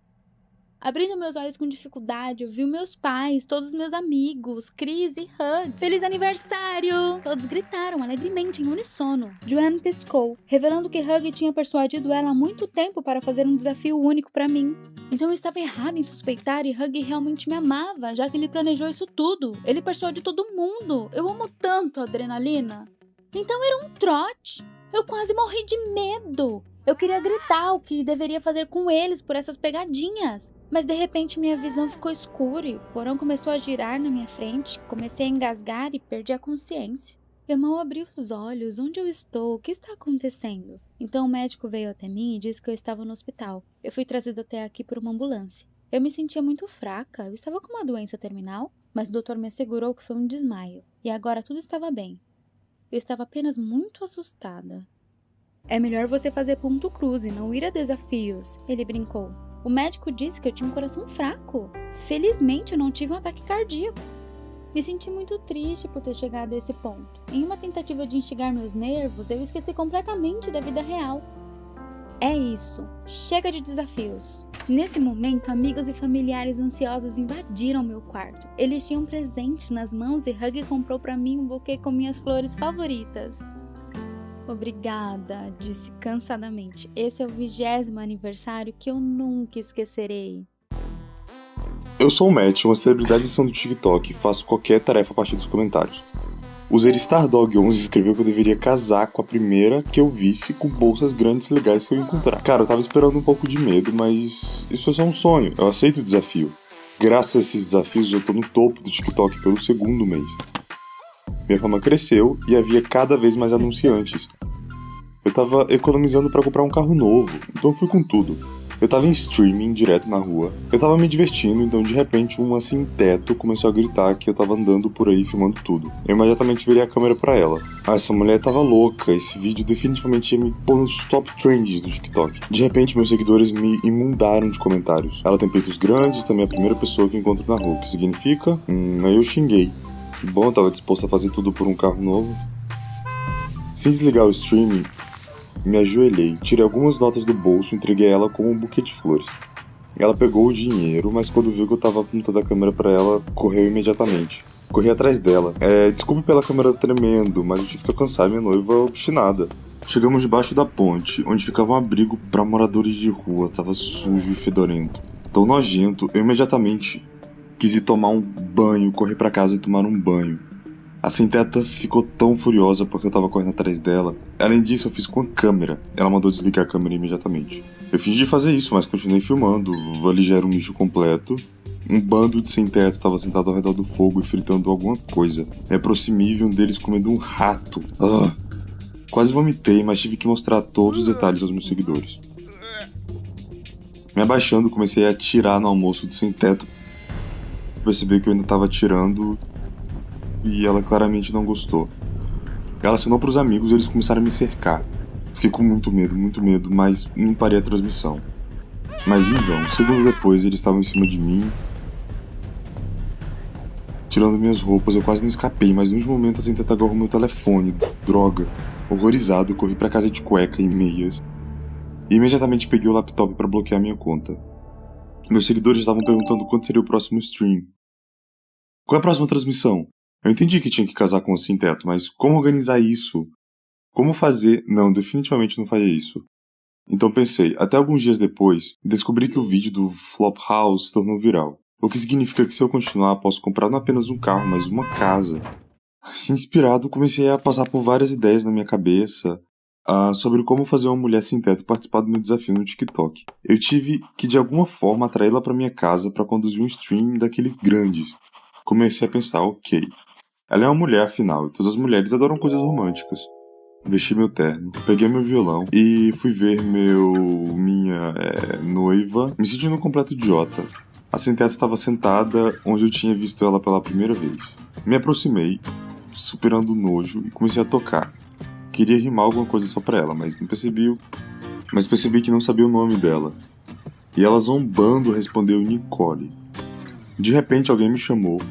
Abrindo meus olhos com dificuldade, eu vi meus pais, todos meus amigos, Chris e Hug. Feliz aniversário! Todos gritaram alegremente em unissono. Joanne piscou, revelando que Hug tinha persuadido ela há muito tempo para fazer um desafio único para mim. Então eu estava errada em suspeitar e Hug realmente me amava, já que ele planejou isso tudo. Ele persuadiu todo mundo. Eu amo tanto a adrenalina. Então era um trote. Eu quase morri de medo. Eu queria gritar o que deveria fazer com eles por essas pegadinhas. Mas de repente minha visão ficou escura e o porão começou a girar na minha frente. Comecei a engasgar e perdi a consciência. Eu mal abri os olhos. Onde eu estou? O que está acontecendo? Então o médico veio até mim e disse que eu estava no hospital. Eu fui trazida até aqui por uma ambulância. Eu me sentia muito fraca. Eu estava com uma doença terminal, mas o doutor me assegurou que foi um desmaio. E agora tudo estava bem. Eu estava apenas muito assustada. É melhor você fazer ponto cruz e não ir a desafios, ele brincou. O médico disse que eu tinha um coração fraco. Felizmente eu não tive um ataque cardíaco. Me senti muito triste por ter chegado a esse ponto. Em uma tentativa de instigar meus nervos, eu esqueci completamente da vida real. É isso. Chega de desafios. Nesse momento, amigos e familiares ansiosos invadiram meu quarto. Eles tinham presente nas mãos e Hug comprou para mim um buquê com minhas flores favoritas. Obrigada, disse cansadamente. Esse é o 20º aniversário que eu nunca esquecerei. Eu sou o Matt, uma celebridade de edição do TikTok e faço qualquer tarefa a partir dos comentários. O user Stardog11 escreveu que eu deveria casar com a primeira que eu visse com bolsas grandes e legais que eu encontrar. Cara, eu tava esperando um pouco de medo, mas isso é só um sonho. Eu aceito o desafio. Graças a esses desafios, eu tô no topo do TikTok pelo 2º mês. Minha fama cresceu e havia cada vez mais anunciantes. Eu tava economizando pra comprar um carro novo, então eu fui com tudo. Eu tava em streaming direto na rua. Eu tava me divertindo, então de repente uma sem teto começou a gritar que eu tava andando por aí filmando tudo. Eu imediatamente virei a câmera pra ela. Essa mulher tava louca, esse vídeo definitivamente ia me pôr nos top trends do TikTok. De repente meus seguidores me inundaram de comentários. Ela tem peitos grandes, também é a primeira pessoa que encontro na rua, o que significa? Aí eu xinguei. Bom, eu tava disposto a fazer tudo por um carro novo. Sem desligar o streaming, me ajoelhei, tirei algumas notas do bolso e entreguei a ela com um buquê de flores. Ela pegou o dinheiro, mas quando viu que eu tava apontando a câmera pra ela, correu imediatamente. Corri atrás dela. Desculpe pela câmera tremendo, mas eu tive que alcançar minha noiva obstinada. Chegamos debaixo da ponte, onde ficava um abrigo pra moradores de rua. Tava sujo e fedorento. Tão nojento, eu imediatamente quis ir tomar um banho, correr pra casa e tomar um banho. A sem-teta ficou tão furiosa porque eu tava correndo atrás dela. Além disso, eu fiz com a câmera. Ela mandou desligar a câmera imediatamente. Eu fingi fazer isso, mas continuei filmando. Ali já era um lixo completo. Um bando de sem-teto estava sentado ao redor do fogo e fritando alguma coisa. Me aproximei e vi um deles comendo um rato. Quase vomitei, mas tive que mostrar todos os detalhes aos meus seguidores. Me abaixando, comecei a atirar no almoço do sem-teto. Percebi que eu ainda estava atirando e ela claramente não gostou. Ela assinou para os amigos e eles começaram a me cercar. Fiquei com muito medo, mas não parei a transmissão. Mas em vão, segundos depois eles estavam em cima de mim, tirando minhas roupas. Eu quase não escapei, mas no último momento a Sem-Teto agarrou meu telefone. Droga. Horrorizado, eu corri pra casa de cueca e meias. E imediatamente peguei o laptop pra bloquear minha conta. Meus seguidores estavam perguntando quando seria o próximo stream. Qual é a próxima transmissão? Eu entendi que tinha que casar com o Sem-Teto, mas como organizar isso? Como fazer? Não, definitivamente não faria isso. Então pensei, até alguns dias depois, descobri que o vídeo do Flophouse se tornou viral. O que significa que se eu continuar, posso comprar não apenas um carro, mas uma casa. Inspirado, comecei a passar por várias ideias na minha cabeça sobre como fazer uma mulher sem teto participar do meu desafio no TikTok. Eu tive que de alguma forma atraí-la para minha casa para conduzir um stream daqueles grandes. Comecei a pensar, ok, ela é uma mulher afinal, e todas as mulheres adoram coisas românticas. Vesti meu terno, peguei meu violão e fui ver minha noiva, me sentindo um completo idiota. A Sem-Teto estava sentada onde eu tinha visto ela pela primeira vez. Me aproximei, superando o nojo, e comecei a tocar. Queria rimar alguma coisa só pra ela, mas percebi que não sabia o nome dela. E ela zombando respondeu Nicole. De repente alguém me chamou.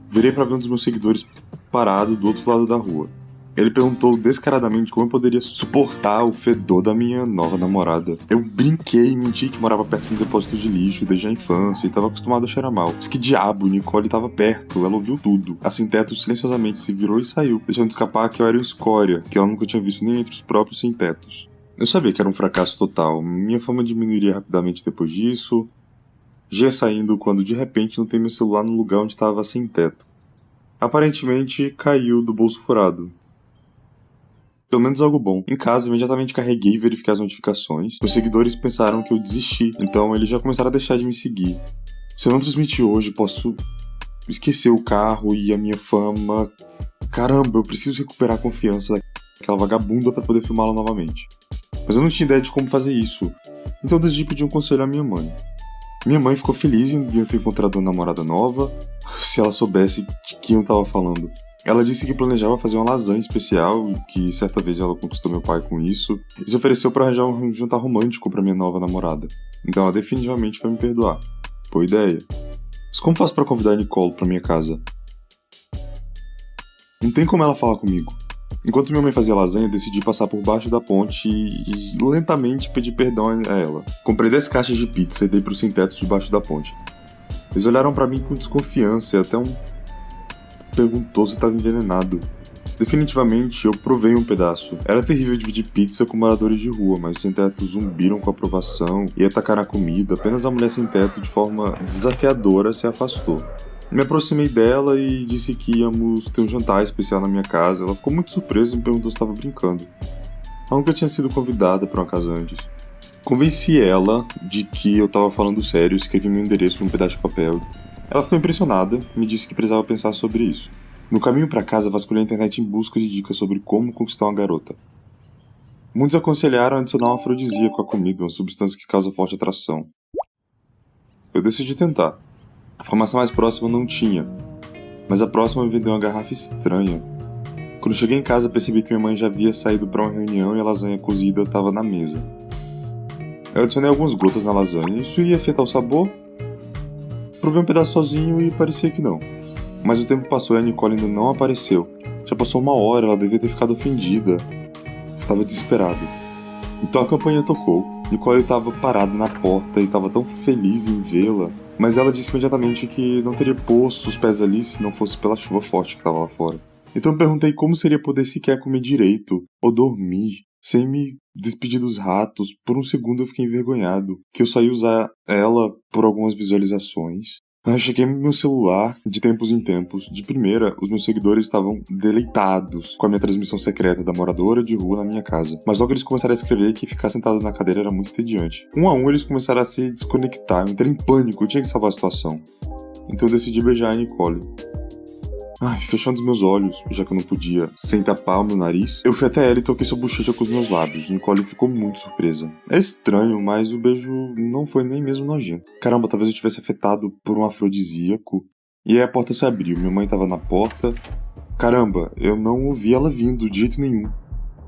Virei pra ver um dos meus seguidores parado do outro lado da rua. Ele perguntou descaradamente como eu poderia suportar o fedor da minha nova namorada. Eu brinquei e menti que morava perto de um depósito de lixo desde a infância e estava acostumado a cheirar mal. Mas que diabo, Nicole estava perto, ela ouviu tudo. A Sem-Teto silenciosamente se virou e saiu, deixando escapar que eu era um escória, que ela nunca tinha visto nem entre os próprios sem-tetos. Eu sabia que era um fracasso total, minha fama diminuiria rapidamente depois disso. Já ia saindo quando de repente notei meu celular no lugar onde estava a Sem-Teto. Aparentemente caiu do bolso furado. Pelo menos algo bom. Em casa, imediatamente carreguei e verifiquei as notificações. Meus seguidores pensaram que eu desisti, então eles já começaram a deixar de me seguir. Se eu não transmitir hoje, posso esquecer o carro e a minha fama. Caramba, eu preciso recuperar a confiança daquela vagabunda para poder filmá-la novamente. Mas eu não tinha ideia de como fazer isso, então eu decidi pedir um conselho à minha mãe. Minha mãe ficou feliz em eu ter encontrado uma namorada nova. Se ela soubesse de quem eu tava falando. Ela disse que planejava fazer uma lasanha especial, que certa vez ela conquistou meu pai com isso, e se ofereceu para arranjar um jantar romântico para minha nova namorada. Então ela definitivamente vai me perdoar. Boa ideia. Mas como faço para convidar a Nicole para minha casa? Não tem como ela falar comigo. Enquanto minha mãe fazia lasanha, decidi passar por baixo da ponte e lentamente pedir perdão a ela. Comprei 10 caixas de pizza e dei pros sem-tetos debaixo da ponte. Eles olharam para mim com desconfiança e até perguntou se estava envenenado. Definitivamente, eu provei um pedaço. Era terrível dividir pizza com moradores de rua, mas os sem-teto zumbiram com aprovação e atacaram a comida. Apenas a mulher sem-teto, de forma desafiadora, se afastou. Me aproximei dela e disse que íamos ter um jantar especial na minha casa. Ela ficou muito surpresa e me perguntou se estava brincando. Ela nunca tinha sido convidada para uma casa antes. Convenci ela de que eu estava falando sério e escrevi meu endereço num pedaço de papel. Ela ficou impressionada e me disse que precisava pensar sobre isso. No caminho para casa, vasculhei a internet em busca de dicas sobre como conquistar uma garota. Muitos aconselharam adicionar um afrodisíaco à comida, uma substância que causa forte atração. Eu decidi tentar. A farmácia mais próxima não tinha, mas a próxima me vendeu uma garrafa estranha. Quando cheguei em casa, percebi que minha mãe já havia saído para uma reunião e a lasanha cozida estava na mesa. Eu adicionei algumas gotas na lasanha. Isso ia afetar o sabor? Provei um pedaço sozinho e parecia que não. Mas o tempo passou e a Nicole ainda não apareceu. Já passou 1 hora, ela devia ter ficado ofendida. Eu estava desesperado. Então a campainha tocou. Nicole estava parada na porta e estava tão feliz em vê-la. Mas ela disse imediatamente que não teria posto os pés ali se não fosse pela chuva forte que estava lá fora. Então eu perguntei como seria poder sequer comer direito ou dormir sem me despedir dos ratos. Por um segundo eu fiquei envergonhado, que eu só ia usar ela por algumas visualizações. Eu chequei meu celular de tempos em tempos. De primeira, os meus seguidores estavam deleitados com a minha transmissão secreta da moradora de rua na minha casa. Mas logo eles começaram a escrever que ficar sentado na cadeira era muito entediante. Um a um eles começaram a se desconectar. Eu entrei em pânico, eu tinha que salvar a situação. Então eu decidi beijar a Nicole. Fechando os meus olhos, já que eu não podia sem tapar o meu nariz, eu fui até ela e toquei sua bochecha com os meus lábios. Nicole ficou muito surpresa. É estranho, mas o beijo não foi nem mesmo nojento. Caramba, talvez eu tivesse afetado por um afrodisíaco. E aí a porta se abriu, minha mãe estava na porta. Caramba, eu não ouvi ela vindo de jeito nenhum.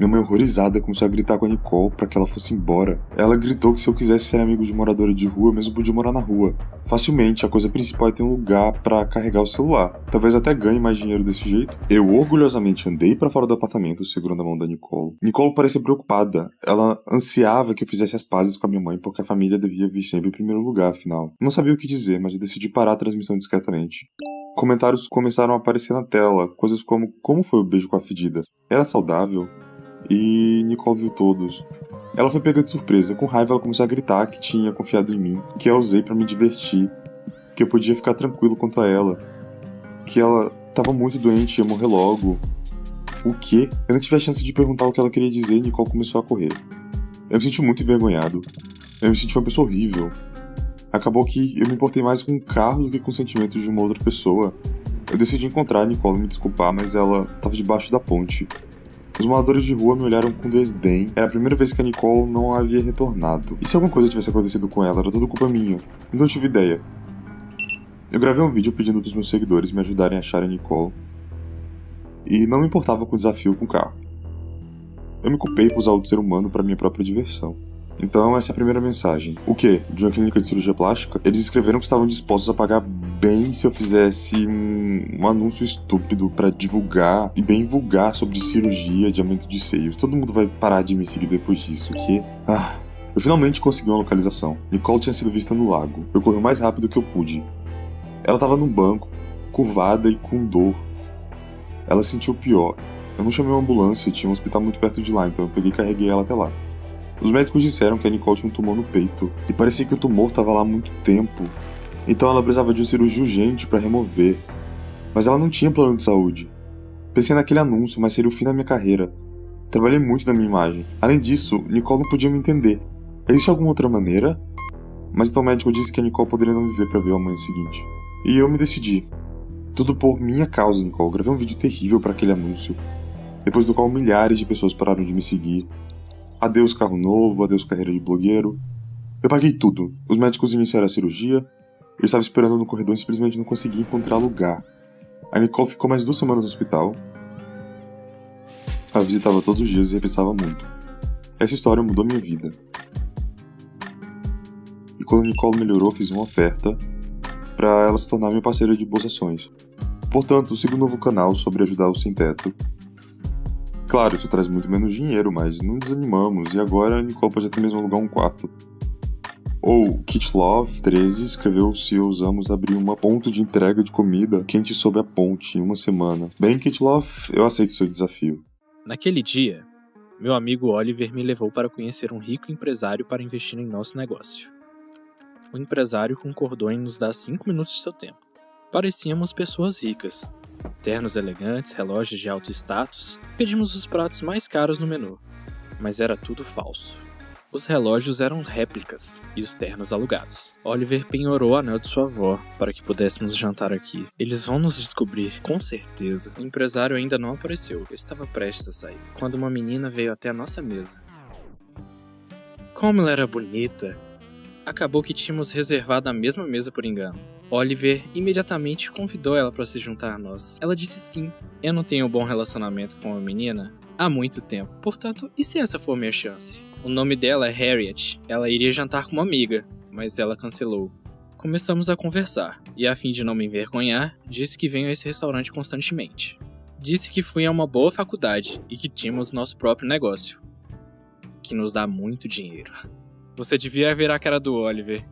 Minha mãe, horrorizada, começou a gritar com a Nicole para que ela fosse embora. Ela gritou que se eu quisesse ser amigo de moradora de rua, eu mesmo podia morar na rua. Facilmente, a coisa principal é ter um lugar para carregar o celular. Talvez até ganhe mais dinheiro desse jeito. Eu orgulhosamente andei para fora do apartamento, segurando a mão da Nicole. Nicole parecia preocupada. Ela ansiava que eu fizesse as pazes com a minha mãe, porque a família devia vir sempre em primeiro lugar, afinal. Não sabia o que dizer, mas eu decidi parar a transmissão discretamente. Comentários começaram a aparecer na tela, coisas como foi o beijo com a fedida? Era saudável? E Nicole viu todos. Ela foi pega de surpresa. Com raiva, ela começou a gritar que tinha confiado em mim, que eu usei pra me divertir, que eu podia ficar tranquilo quanto a ela, que ela tava muito doente e ia morrer logo. O quê? Eu não tive a chance de perguntar o que ela queria dizer e Nicole começou a correr. Eu me senti muito envergonhado. Eu me senti uma pessoa horrível. Acabou que eu me importei mais com o carro do que com os sentimentos de uma outra pessoa. Eu decidi encontrar a Nicole e me desculpar, mas ela tava debaixo da ponte. Os moradores de rua me olharam com desdém. Era a primeira vez que a Nicole não havia retornado. E se alguma coisa tivesse acontecido com ela, era tudo culpa minha. Então eu tive ideia. Eu gravei um vídeo pedindo pros meus seguidores me ajudarem a achar a Nicole. E não me importava com o desafio com o carro. Eu me culpei por usar o ser humano para minha própria diversão. Então essa é a primeira mensagem. O quê? De uma clínica de cirurgia plástica? Eles escreveram que estavam dispostos a pagar bem se eu fizesse um anúncio estúpido pra divulgar e bem vulgar sobre cirurgia de aumento de seios. Todo mundo vai parar de me seguir depois disso, o quê? Eu finalmente consegui uma localização. Nicole tinha sido vista no lago. Eu corri o mais rápido que eu pude. Ela estava num banco, curvada e com dor. Ela sentiu o pior. Eu não chamei uma ambulância e tinha um hospital muito perto de lá, então eu peguei e carreguei ela até lá. Os médicos disseram que a Nicole tinha um tumor no peito, e parecia que o tumor estava lá há muito tempo. Então ela precisava de uma cirurgia urgente para remover. Mas ela não tinha plano de saúde. Pensei naquele anúncio, mas seria o fim da minha carreira. Trabalhei muito na minha imagem. Além disso, Nicole não podia me entender. Existe alguma outra maneira? Mas então o médico disse que a Nicole poderia não viver para ver a manhã seguinte. E eu me decidi. Tudo por minha causa, Nicole. Gravei um vídeo terrível para aquele anúncio, depois do qual milhares de pessoas pararam de me seguir. Adeus carro novo, adeus carreira de blogueiro. Eu paguei tudo. Os médicos iniciaram a cirurgia. Eu estava esperando no corredor e simplesmente não consegui encontrar lugar. A Nicole ficou mais 2 semanas no hospital. Ela visitava todos os dias e repensava muito. Essa história mudou minha vida. E quando a Nicole melhorou, fiz uma oferta para ela se tornar minha parceira de boas ações. Portanto, siga um novo canal sobre ajudar os sem-teto. Claro, isso traz muito menos dinheiro, mas não desanimamos, e agora a Nicole pode até mesmo alugar um quarto. Ou KitLove13 escreveu se ousamos abrir uma ponto de entrega de comida quente sob a ponte em 1 semana. Bem, KitLove, eu aceito seu desafio. Naquele dia, meu amigo Oliver me levou para conhecer um rico empresário para investir em nosso negócio. O empresário concordou em nos dar 5 minutos de seu tempo. Parecíamos pessoas ricas. Ternos elegantes, relógios de alto status. Pedimos os pratos mais caros no menu, mas era tudo falso. Os relógios eram réplicas e os ternos alugados. Oliver penhorou o anel de sua avó para que pudéssemos jantar aqui. Eles vão nos descobrir, com certeza. O empresário ainda não apareceu. Eu estava prestes a sair, quando uma menina veio até a nossa mesa. Como ela era bonita! Acabou que tínhamos reservado a mesma mesa por engano. Oliver imediatamente convidou ela para se juntar a nós. Ela disse sim. Eu não tenho um bom relacionamento com a menina há muito tempo. Portanto, e se essa for minha chance? O nome dela é Harriet. Ela iria jantar com uma amiga, mas ela cancelou. Começamos a conversar, e a fim de não me envergonhar, disse que venho a esse restaurante constantemente. Disse que fui a uma boa faculdade e que tínhamos nosso próprio negócio, que nos dá muito dinheiro. Você devia ver a cara do Oliver.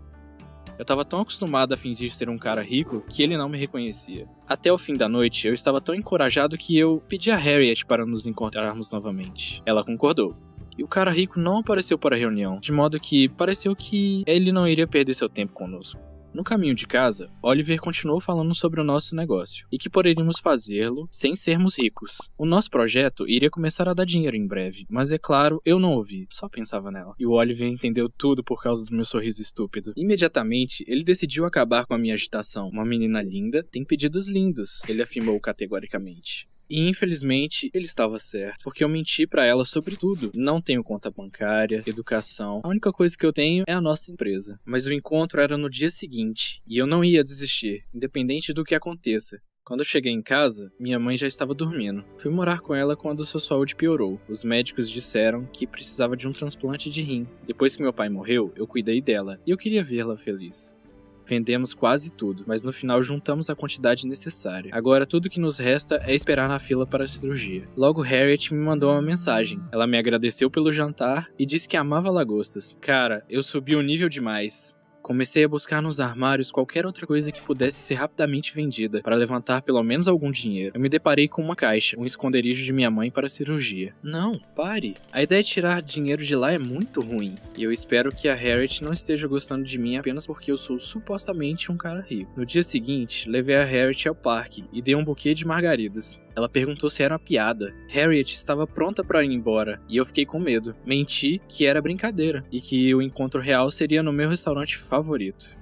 Eu estava tão acostumado a fingir ser um cara rico que ele não me reconhecia. Até o fim da noite, eu estava tão encorajado que eu pedi a Harriet para nos encontrarmos novamente. Ela concordou. E o cara rico não apareceu para a reunião, de modo que pareceu que ele não iria perder seu tempo conosco. No caminho de casa, Oliver continuou falando sobre o nosso negócio, e que poderíamos fazê-lo sem sermos ricos. O nosso projeto iria começar a dar dinheiro em breve, mas é claro, eu não ouvi, só pensava nela. E o Oliver entendeu tudo por causa do meu sorriso estúpido. Imediatamente, ele decidiu acabar com a minha agitação. Uma menina linda tem pedidos lindos, ele afirmou categoricamente. E infelizmente, ele estava certo, porque eu menti pra ela sobre tudo. Não tenho conta bancária, educação. A única coisa que eu tenho é a nossa empresa. Mas o encontro era no dia seguinte, e eu não ia desistir, independente do que aconteça. Quando eu cheguei em casa, minha mãe já estava dormindo. Fui morar com ela quando sua saúde piorou. Os médicos disseram que precisava de um transplante de rim. Depois que meu pai morreu, eu cuidei dela e eu queria vê-la feliz. Vendemos quase tudo, mas no final juntamos a quantidade necessária. Agora tudo que nos resta é esperar na fila para a cirurgia. Logo Harriet me mandou uma mensagem. Ela me agradeceu pelo jantar e disse que amava lagostas. Cara, eu subi o nível demais. Comecei a buscar nos armários qualquer outra coisa que pudesse ser rapidamente vendida, para levantar pelo menos algum dinheiro. Eu me deparei com uma caixa, um esconderijo de minha mãe para a cirurgia. Não, pare! A ideia de tirar dinheiro de lá é muito ruim, e eu espero que a Harriet não esteja gostando de mim apenas porque eu sou supostamente um cara rico. No dia seguinte, levei a Harriet ao parque e dei um buquê de margaridas. Ela perguntou se era uma piada. Harriet estava pronta para ir embora, e eu fiquei com medo. Menti que era brincadeira, e que o encontro real seria no meu restaurante favorito.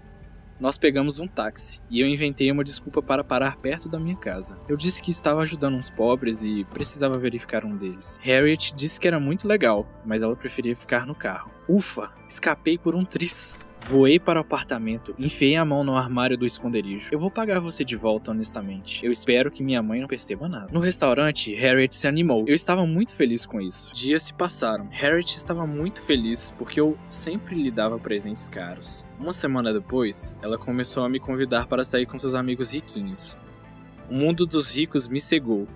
Nós pegamos um táxi, e eu inventei uma desculpa para parar perto da minha casa. Eu disse que estava ajudando uns pobres e precisava verificar um deles. Harriet disse que era muito legal, mas ela preferia ficar no carro. Ufa! Escapei por um triz. Voei para o apartamento, enfiei a mão no armário do esconderijo. Eu vou pagar você de volta, honestamente. Eu espero que minha mãe não perceba nada. No restaurante, Harriet se animou. Eu estava muito feliz com isso. Dias se passaram. Harriet estava muito feliz porque eu sempre lhe dava presentes caros. Uma semana depois, ela começou a me convidar para sair com seus amigos riquinhos. O mundo dos ricos me cegou,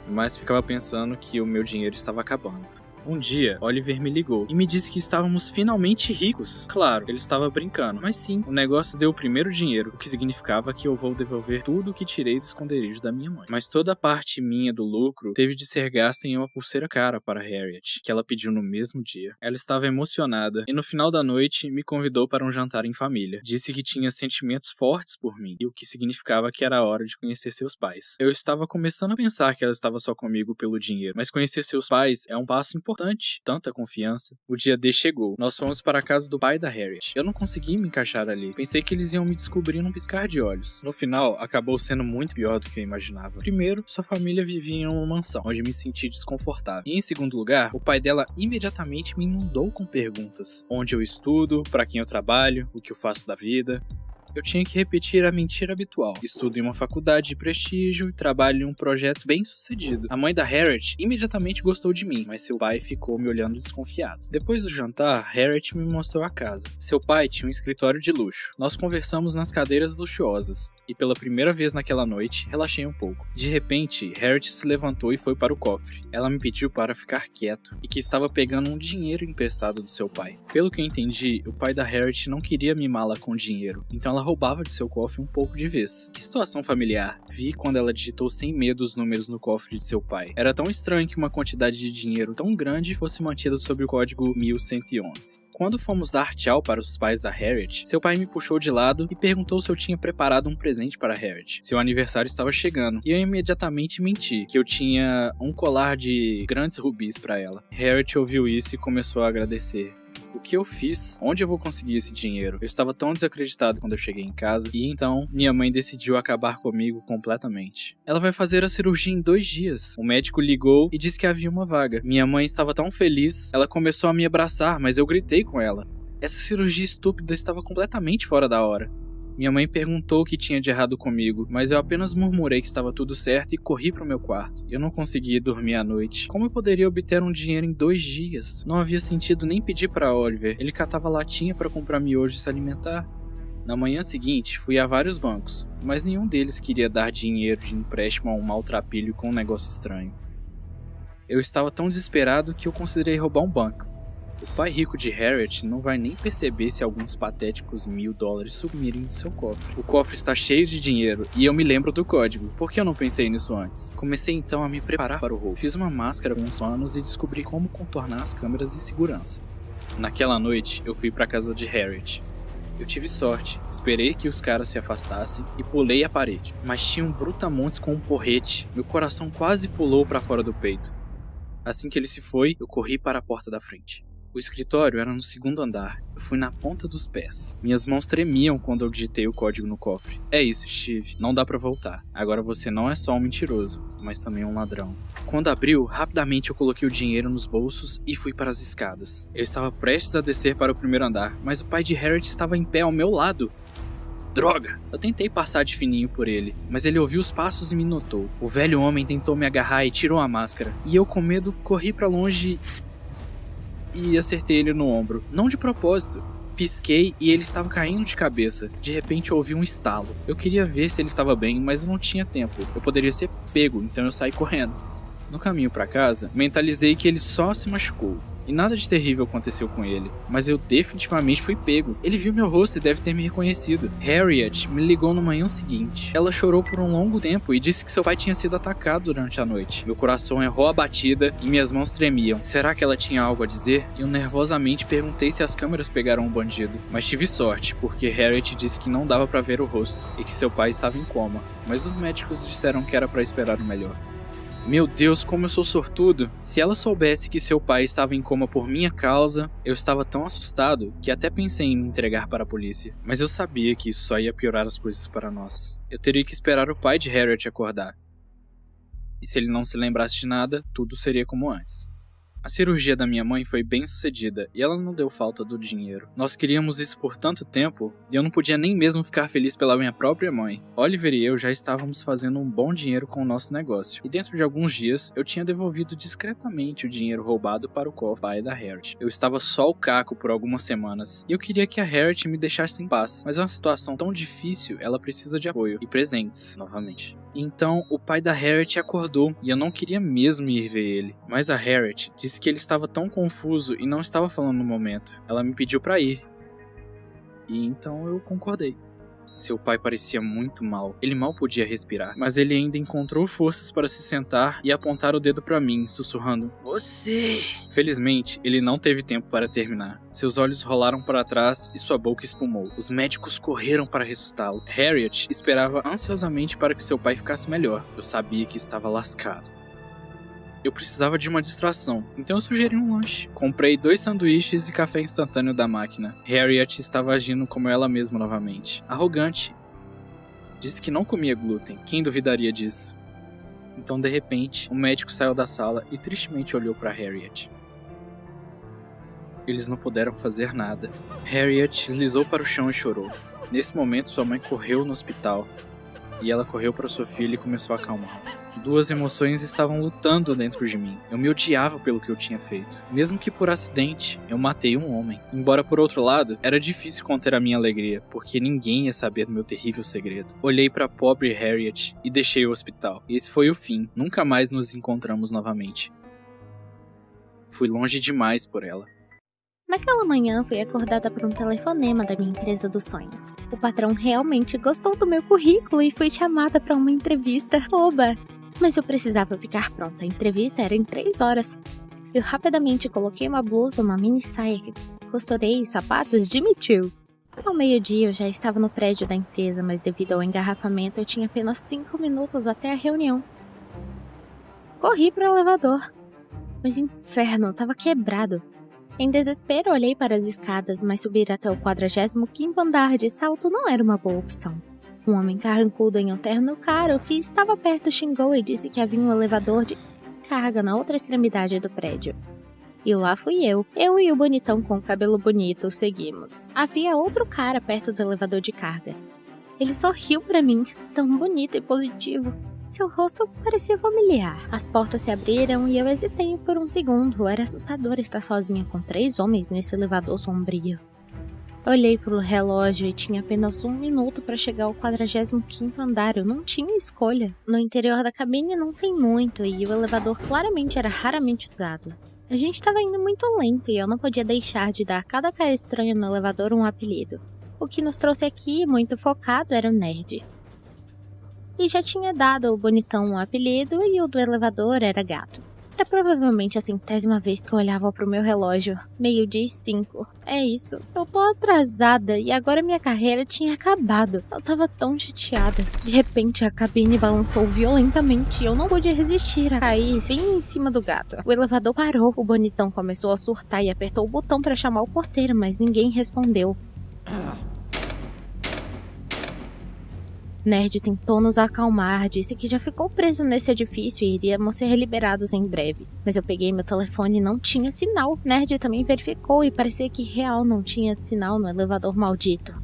mas ficava pensando que o meu dinheiro estava acabando. Um dia, Oliver me ligou e me disse que estávamos finalmente ricos. Claro, ele estava brincando, mas sim, o negócio deu o primeiro dinheiro, o que significava que eu vou devolver tudo o que tirei do esconderijo da minha mãe. Mas toda a parte minha do lucro teve de ser gasta em uma pulseira cara para Harriet, que ela pediu no mesmo dia. Ela estava emocionada e no final da noite me convidou para um jantar em família. Disse que tinha sentimentos fortes por mim, e o que significava que era a hora de conhecer seus pais. Eu estava começando a pensar que ela estava só comigo pelo dinheiro, mas conhecer seus pais é um passo importante. Tanta confiança. O dia D chegou. Nós fomos para a casa do pai da Harriet. Eu não consegui me encaixar ali. Pensei que eles iam me descobrir num piscar de olhos. No final, acabou sendo muito pior do que eu imaginava. Primeiro, sua família vivia em uma mansão, onde me senti desconfortável. E em segundo lugar, o pai dela imediatamente me inundou com perguntas. Onde eu estudo, para quem eu trabalho, o que eu faço da vida. Eu tinha que repetir a mentira habitual. Estudo em uma faculdade de prestígio e trabalho em um projeto bem sucedido. A mãe da Harriet imediatamente gostou de mim, mas seu pai ficou me olhando desconfiado. Depois do jantar, Harriet me mostrou a casa. Seu pai tinha um escritório de luxo. Nós conversamos nas cadeiras luxuosas, e pela primeira vez naquela noite, relaxei um pouco. De repente, Harriet se levantou e foi para o cofre. Ela me pediu para ficar quieto, e que estava pegando um dinheiro emprestado do seu pai. Pelo que eu entendi, o pai da Harriet não queria mimá-la com dinheiro, então ela roubava de seu cofre um pouco de vez. Que situação familiar. Vi quando ela digitou sem medo os números no cofre de seu pai. Era tão estranho que uma quantidade de dinheiro tão grande fosse mantida sob o código 1111. Quando fomos dar tchau para os pais da Harriet, seu pai me puxou de lado e perguntou se eu tinha preparado um presente para Harriet. Seu aniversário estava chegando, e eu imediatamente menti, que eu tinha um colar de grandes rubis para ela. Harriet ouviu isso e começou a agradecer. O que eu fiz? Onde eu vou conseguir esse dinheiro? Eu estava tão desacreditado quando eu cheguei em casa, e então minha mãe decidiu acabar comigo completamente. Ela vai fazer a cirurgia em 2 dias. O médico ligou e disse que havia uma vaga. Minha mãe estava tão feliz, ela começou a me abraçar, mas eu gritei com ela. Essa cirurgia estúpida estava completamente fora da hora. Minha mãe perguntou o que tinha de errado comigo, mas eu apenas murmurei que estava tudo certo e corri para o meu quarto. Eu não conseguia dormir à noite. Como eu poderia obter um dinheiro em 2 dias? Não havia sentido nem pedir para Oliver. Ele catava latinha para comprar miojo e se alimentar. Na manhã seguinte, fui a vários bancos, mas nenhum deles queria dar dinheiro de empréstimo a um maltrapilho com um negócio estranho. Eu estava tão desesperado que eu considerei roubar um banco. O pai rico de Harriet não vai nem perceber se alguns patéticos $1000 sumirem de seu cofre. O cofre está cheio de dinheiro e eu me lembro do código. Por que eu não pensei nisso antes? Comecei então a me preparar para o roubo. Fiz uma máscara com uns panos e descobri como contornar as câmeras de segurança. Naquela noite, eu fui para a casa de Harriet. Eu tive sorte, esperei que os caras se afastassem e pulei a parede. Mas tinha um brutamontes com um porrete. Meu coração quase pulou para fora do peito. Assim que ele se foi, eu corri para a porta da frente. O escritório era no 2º andar. Eu fui na ponta dos pés. Minhas mãos tremiam quando eu digitei o código no cofre. É isso, Steve. Não dá pra voltar. Agora você não é só um mentiroso, mas também um ladrão. Quando abriu, rapidamente eu coloquei o dinheiro nos bolsos e fui para as escadas. Eu estava prestes a descer para o 1º andar, mas o pai de Harriet estava em pé ao meu lado. Droga! Eu tentei passar de fininho por ele, mas ele ouviu os passos e me notou. O velho homem tentou me agarrar e tirou a máscara. E eu, com medo, corri pra longe e acertei ele no ombro. Não de propósito. Pisquei e ele estava caindo de cabeça. De repente eu ouvi um estalo. Eu queria ver se ele estava bem, mas eu não tinha tempo. Eu poderia ser pego, então eu saí correndo. No caminho pra casa, mentalizei que ele só se machucou. E nada de terrível aconteceu com ele, mas eu definitivamente fui pego. Ele viu meu rosto e deve ter me reconhecido. Harriet me ligou na manhã seguinte. Ela chorou por um longo tempo e disse que seu pai tinha sido atacado durante a noite. Meu coração errou a batida e minhas mãos tremiam. Será que ela tinha algo a dizer? Eu nervosamente perguntei se as câmeras pegaram o bandido. Mas tive sorte, porque Harriet disse que não dava pra ver o rosto e que seu pai estava em coma. Mas os médicos disseram que era pra esperar o melhor. Meu Deus, como eu sou sortudo! Se ela soubesse que seu pai estava em coma por minha causa, eu estava tão assustado que até pensei em me entregar para a polícia. Mas eu sabia que isso só ia piorar as coisas para nós. Eu teria que esperar o pai de Harriet acordar. E se ele não se lembrasse de nada, tudo seria como antes. A cirurgia da minha mãe foi bem sucedida e ela não deu falta do dinheiro. Nós queríamos isso por tanto tempo e eu não podia nem mesmo ficar feliz pela minha própria mãe. Oliver e eu já estávamos fazendo um bom dinheiro com o nosso negócio. E dentro de alguns dias, eu tinha devolvido discretamente o dinheiro roubado para o cofre pai da Harriet. Eu estava só o caco por algumas semanas e eu queria que a Harriet me deixasse em paz. Mas é uma situação tão difícil, ela precisa de apoio e presentes, novamente. Então, o pai da Harriet acordou e eu não queria mesmo ir ver ele. Mas a Harriet disse que ele estava tão confuso e não estava falando no momento. Ela me pediu pra ir. E então eu concordei. Seu pai parecia muito mal. Ele mal podia respirar. Mas ele ainda encontrou forças para se sentar e apontar o dedo pra mim, sussurrando: "Você!" Felizmente, ele não teve tempo para terminar. Seus olhos rolaram para trás e sua boca espumou. Os médicos correram para ressuscitá-lo. Harriet esperava ansiosamente para que seu pai ficasse melhor. Eu sabia que estava lascado. Eu precisava de uma distração, então eu sugeri um lanche. Comprei 2 sanduíches e café instantâneo da máquina. Harriet estava agindo como ela mesma novamente. Arrogante. Disse que não comia glúten. Quem duvidaria disso? Então, de repente, o médico saiu da sala e tristemente olhou para Harriet. Eles não puderam fazer nada. Harriet deslizou para o chão e chorou. Nesse momento, sua mãe correu no hospital. E ela correu para sua filha e começou a acalmar. 2 emoções estavam lutando dentro de mim. Eu me odiava pelo que eu tinha feito. Mesmo que por acidente, eu matei um homem. Embora, por outro lado, era difícil conter a minha alegria, porque ninguém ia saber do meu terrível segredo. Olhei para a pobre Harriet e deixei o hospital. E esse foi o fim. Nunca mais nos encontramos novamente. Fui longe demais por ela. Naquela manhã, fui acordada por um telefonema da minha empresa dos sonhos. O patrão realmente gostou do meu currículo e fui chamada para uma entrevista. Oba! Mas eu precisava ficar pronta. A entrevista era em 3 horas. Eu rapidamente coloquei uma blusa, uma mini saia que costurei e sapatos Jimmy Choo. Ao meio-dia, eu já estava no prédio da empresa, mas devido ao engarrafamento, eu tinha apenas 5 minutos até a reunião. Corri para o elevador. Mas inferno, estava quebrado. Em desespero, olhei para as escadas, mas subir até o 45º andar de salto não era uma boa opção. Um homem carrancudo em um terno caro que estava perto xingou e disse que havia um elevador de carga na outra extremidade do prédio. E lá fui eu. Eu e o bonitão com o cabelo bonito seguimos. Havia outro cara perto do elevador de carga. Ele sorriu para mim, tão bonito e positivo. Seu rosto parecia familiar. As portas se abriram e eu hesitei por um segundo. Era assustador estar sozinha com 3 homens nesse elevador sombrio. Olhei para o relógio e tinha apenas 1 minuto para chegar ao 45º andar. Eu não tinha escolha. No interior da cabine não tem muito e o elevador claramente era raramente usado. A gente estava indo muito lento e eu não podia deixar de dar a cada cara estranho no elevador um apelido. O que nos trouxe aqui, muito focado, era o nerd. E já tinha dado ao bonitão um apelido e o do elevador era gato. Era provavelmente a 100ª vez que eu olhava pro meu relógio. 12:05. É isso. Eu tô atrasada e agora minha carreira tinha acabado. Eu tava tão chateada. De repente a cabine balançou violentamente e eu não pude resistir a cair bem em cima do gato. O elevador parou. O bonitão começou a surtar e apertou o botão pra chamar o porteiro, mas ninguém respondeu. Nerd tentou nos acalmar, disse que já ficou preso nesse edifício e iríamos ser liberados em breve. Mas eu peguei meu telefone e não tinha sinal. Nerd também verificou e parecia que real não tinha sinal no elevador maldito.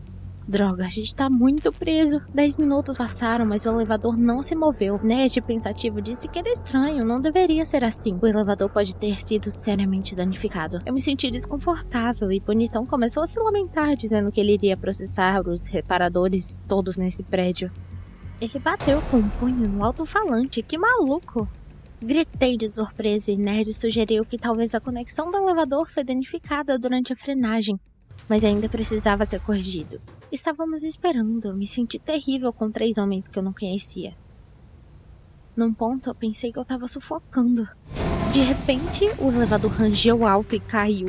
Droga, a gente tá muito preso. 10 minutos passaram, mas o elevador não se moveu. Ned, pensativo, disse que era estranho, não deveria ser assim. O elevador pode ter sido seriamente danificado. Eu me senti desconfortável e Bonitão começou a se lamentar, dizendo que ele iria processar os reparadores todos nesse prédio. Ele bateu com um punho no alto-falante, que maluco! Gritei de surpresa e Ned sugeriu que talvez a conexão do elevador foi danificada durante a frenagem, mas ainda precisava ser corrigido. Estávamos esperando, me senti terrível com 3 homens que eu não conhecia. Num ponto eu pensei que eu estava sufocando. De repente, o elevador rangeu alto e caiu.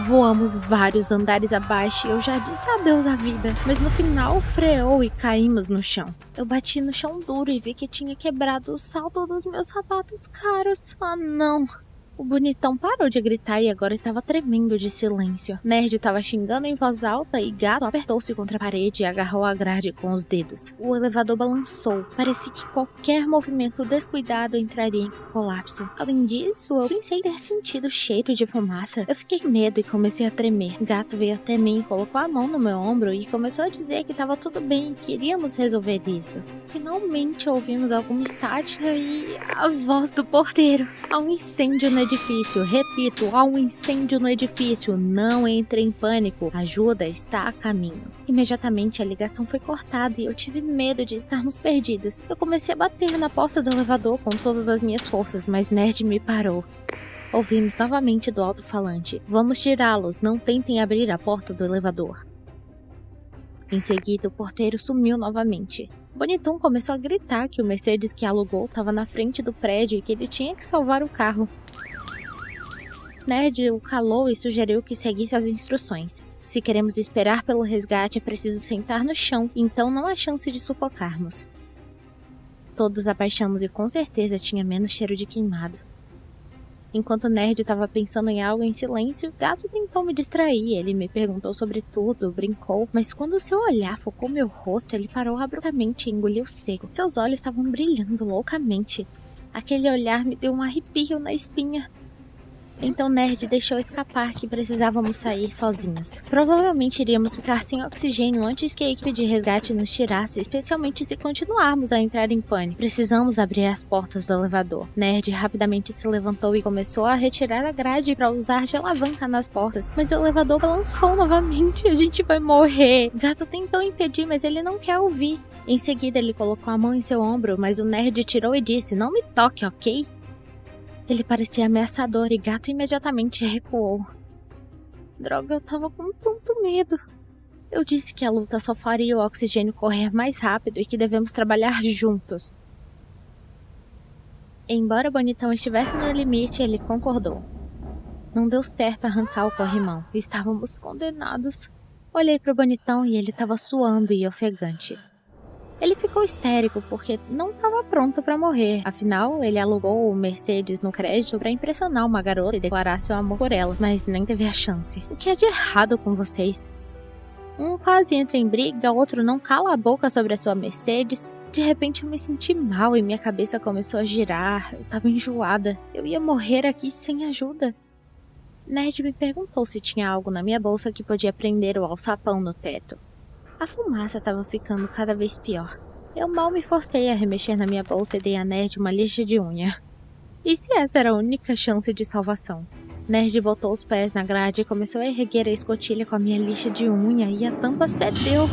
Voamos vários andares abaixo e eu já disse adeus à vida, mas no final freou e caímos no chão. Eu bati no chão duro e vi que tinha quebrado o salto dos meus sapatos caros. Ah, não! O Bonitão parou de gritar e agora estava tremendo de silêncio. Nerd estava xingando em voz alta e Gato apertou-se contra a parede e agarrou a grade com os dedos. O elevador balançou. Parecia que qualquer movimento descuidado entraria em colapso. Além disso, eu pensei ter sentido cheiro de fumaça. Eu fiquei com medo e comecei a tremer. Gato veio até mim, colocou a mão no meu ombro e começou a dizer que estava tudo bem e queríamos resolver isso. Finalmente ouvimos alguma estática e a voz do porteiro. Há um incêndio no edifício. Repito, há um incêndio no edifício. Não entre em pânico. Ajuda está a caminho. Imediatamente a ligação foi cortada e eu tive medo de estarmos perdidos. Eu comecei a bater na porta do elevador com todas as minhas forças, mas Nerd me parou. Ouvimos novamente do alto-falante. Vamos tirá-los, não tentem abrir a porta do elevador. Em seguida, o porteiro sumiu novamente. Bonitão começou a gritar que o Mercedes que alugou estava na frente do prédio e que ele tinha que salvar o carro. Ned o calou e sugeriu que seguisse as instruções. Se queremos esperar pelo resgate, é preciso sentar no chão, então não há chance de sufocarmos. Todos abaixamos e com certeza tinha menos cheiro de queimado. Enquanto Nerd estava pensando em algo em silêncio, Gato tentou me distrair. Ele me perguntou sobre tudo, brincou, mas quando seu olhar focou meu rosto, ele parou abruptamente e engoliu seco. Seus olhos estavam brilhando loucamente. Aquele olhar me deu um arrepio na espinha. Então Nerd deixou escapar que precisávamos sair sozinhos. Provavelmente iríamos ficar sem oxigênio antes que a equipe de resgate nos tirasse, especialmente se continuarmos a entrar em pânico. Precisamos abrir as portas do elevador. Nerd rapidamente se levantou e começou a retirar a grade para usar de alavanca nas portas, mas o elevador balançou novamente. A gente vai morrer. Gato tentou impedir, mas ele não quer ouvir. Em seguida ele colocou a mão em seu ombro, mas o Nerd tirou e disse: "Não me toque, ok?" Ele parecia ameaçador e Gato imediatamente recuou. Droga, eu tava com tanto medo. Eu disse que a luta só faria o oxigênio correr mais rápido e que devemos trabalhar juntos. Embora Bonitão estivesse no limite, ele concordou. Não deu certo arrancar o corrimão. Estávamos condenados. Olhei para o Bonitão e ele estava suando e ofegante. Ele ficou histérico porque não estava pronto para morrer. Afinal, ele alugou o Mercedes no crédito para impressionar uma garota e declarar seu amor por ela, mas nem teve a chance. O que é de errado com vocês? Um quase entra em briga, outro não cala a boca sobre a sua Mercedes. De repente eu me senti mal e minha cabeça começou a girar. Eu estava enjoada. Eu ia morrer aqui sem ajuda. Ned me perguntou se tinha algo na minha bolsa que podia prender o alçapão no teto. A fumaça estava ficando cada vez pior. Eu mal me forcei a remexer na minha bolsa e dei a Nerd uma lixa de unha. E se essa era a única chance de salvação? Nerd botou os pés na grade e começou a erguer a escotilha com a minha lixa de unha e a tampa cedeu.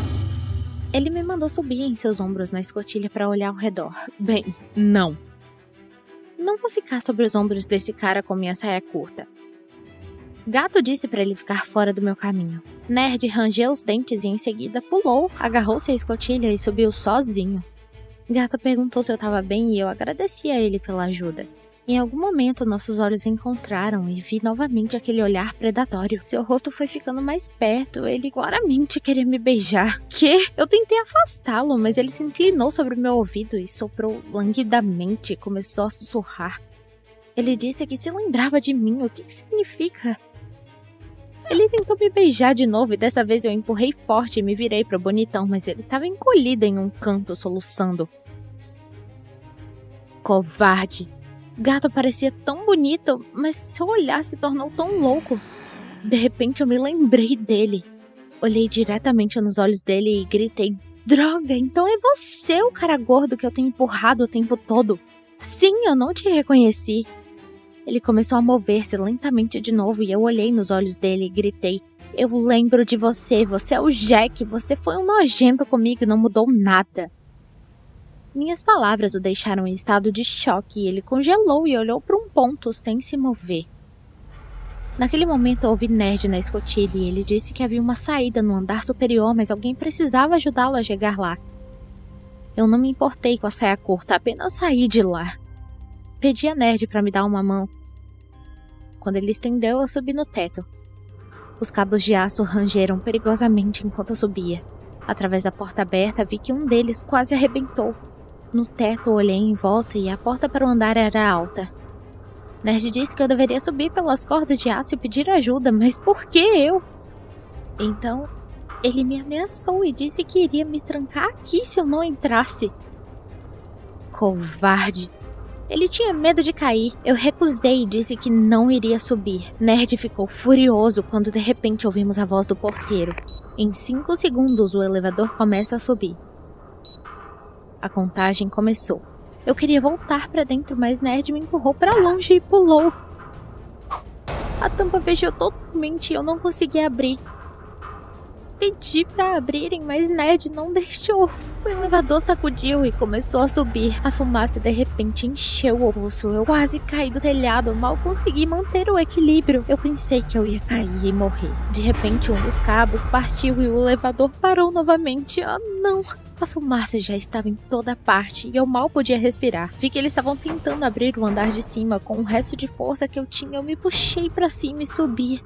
Ele me mandou subir em seus ombros na escotilha para olhar ao redor. Bem, não. Não vou ficar sobre os ombros desse cara com minha saia curta. Gato disse para ele ficar fora do meu caminho. Nerd rangeu os dentes e em seguida pulou, agarrou-se à escotilha e subiu sozinho. Gato perguntou se eu estava bem e eu agradeci a ele pela ajuda. Em algum momento nossos olhos se encontraram e vi novamente aquele olhar predatório. Seu rosto foi ficando mais perto, ele claramente queria me beijar. Que? Eu tentei afastá-lo, mas ele se inclinou sobre o meu ouvido e soprou languidamente e começou a sussurrar. Ele disse que se lembrava de mim. O que significa? Ele tentou me beijar de novo e dessa vez eu empurrei forte e me virei para o Bonitão, mas ele estava encolhido em um canto, soluçando. Covarde! Gato parecia tão bonito, mas seu olhar se tornou tão louco. De repente eu me lembrei dele. Olhei diretamente nos olhos dele e gritei: droga, então é você o cara gordo que eu tenho empurrado o tempo todo. Sim, eu não te reconheci. Ele começou a mover-se lentamente de novo e eu olhei nos olhos dele e gritei: eu lembro de você, você é o Jack, você foi um nojento comigo e não mudou nada. Minhas palavras o deixaram em estado de choque e ele congelou e olhou para um ponto sem se mover. Naquele momento ouvi Nerd na escotilha e ele disse que havia uma saída no andar superior, mas alguém precisava ajudá-lo a chegar lá. Eu não me importei com a saia curta, apenas saí de lá. Pedi a Nerd para me dar uma mão. Quando ele estendeu, eu subi no teto. Os cabos de aço rangeram perigosamente enquanto eu subia. Através da porta aberta, vi que um deles quase arrebentou. No teto, olhei em volta e a porta para o andar era alta. Nerd disse que eu deveria subir pelas cordas de aço e pedir ajuda, mas por que eu? Então, ele me ameaçou e disse que iria me trancar aqui se eu não entrasse. Covarde! Ele tinha medo de cair. Eu recusei e disse que não iria subir. Nerd ficou furioso quando de repente ouvimos a voz do porteiro. Em 5 segundos, o elevador começa a subir. A contagem começou. Eu queria voltar para dentro, mas Nerd me empurrou para longe e pulou. A tampa fechou totalmente e eu não consegui abrir. Pedi para abrirem, mas Nerd não deixou. O elevador sacudiu e começou a subir. A fumaça de repente encheu o rosto. Eu quase caí do telhado, mal consegui manter o equilíbrio. Eu pensei que eu ia cair e morrer. De repente, um dos cabos partiu e o elevador parou novamente. Ah, não! A fumaça já estava em toda parte e eu mal podia respirar. Vi que eles estavam tentando abrir o andar de cima. Com o resto de força que eu tinha, eu me puxei para cima e subi.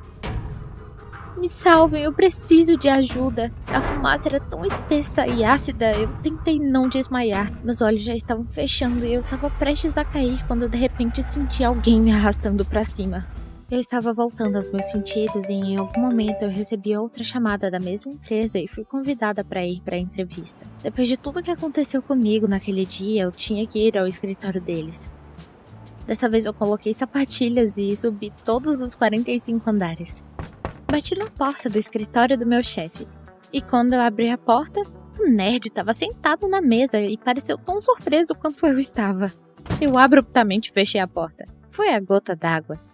Me salvem, eu preciso de ajuda. A fumaça era tão espessa e ácida, eu tentei não desmaiar. Meus olhos já estavam fechando e eu estava prestes a cair quando de repente senti alguém me arrastando para cima. Eu estava voltando aos meus sentidos e em algum momento eu recebi outra chamada da mesma empresa e fui convidada para ir para a entrevista. Depois de tudo que aconteceu comigo naquele dia, eu tinha que ir ao escritório deles. Dessa vez eu coloquei sapatilhas e subi todos os 45 andares. Bati na porta do escritório do meu chefe. E quando eu abri a porta, o Nerd estava sentado na mesa e pareceu tão surpreso quanto eu estava. Eu abruptamente fechei a porta. Foi a gota d'água.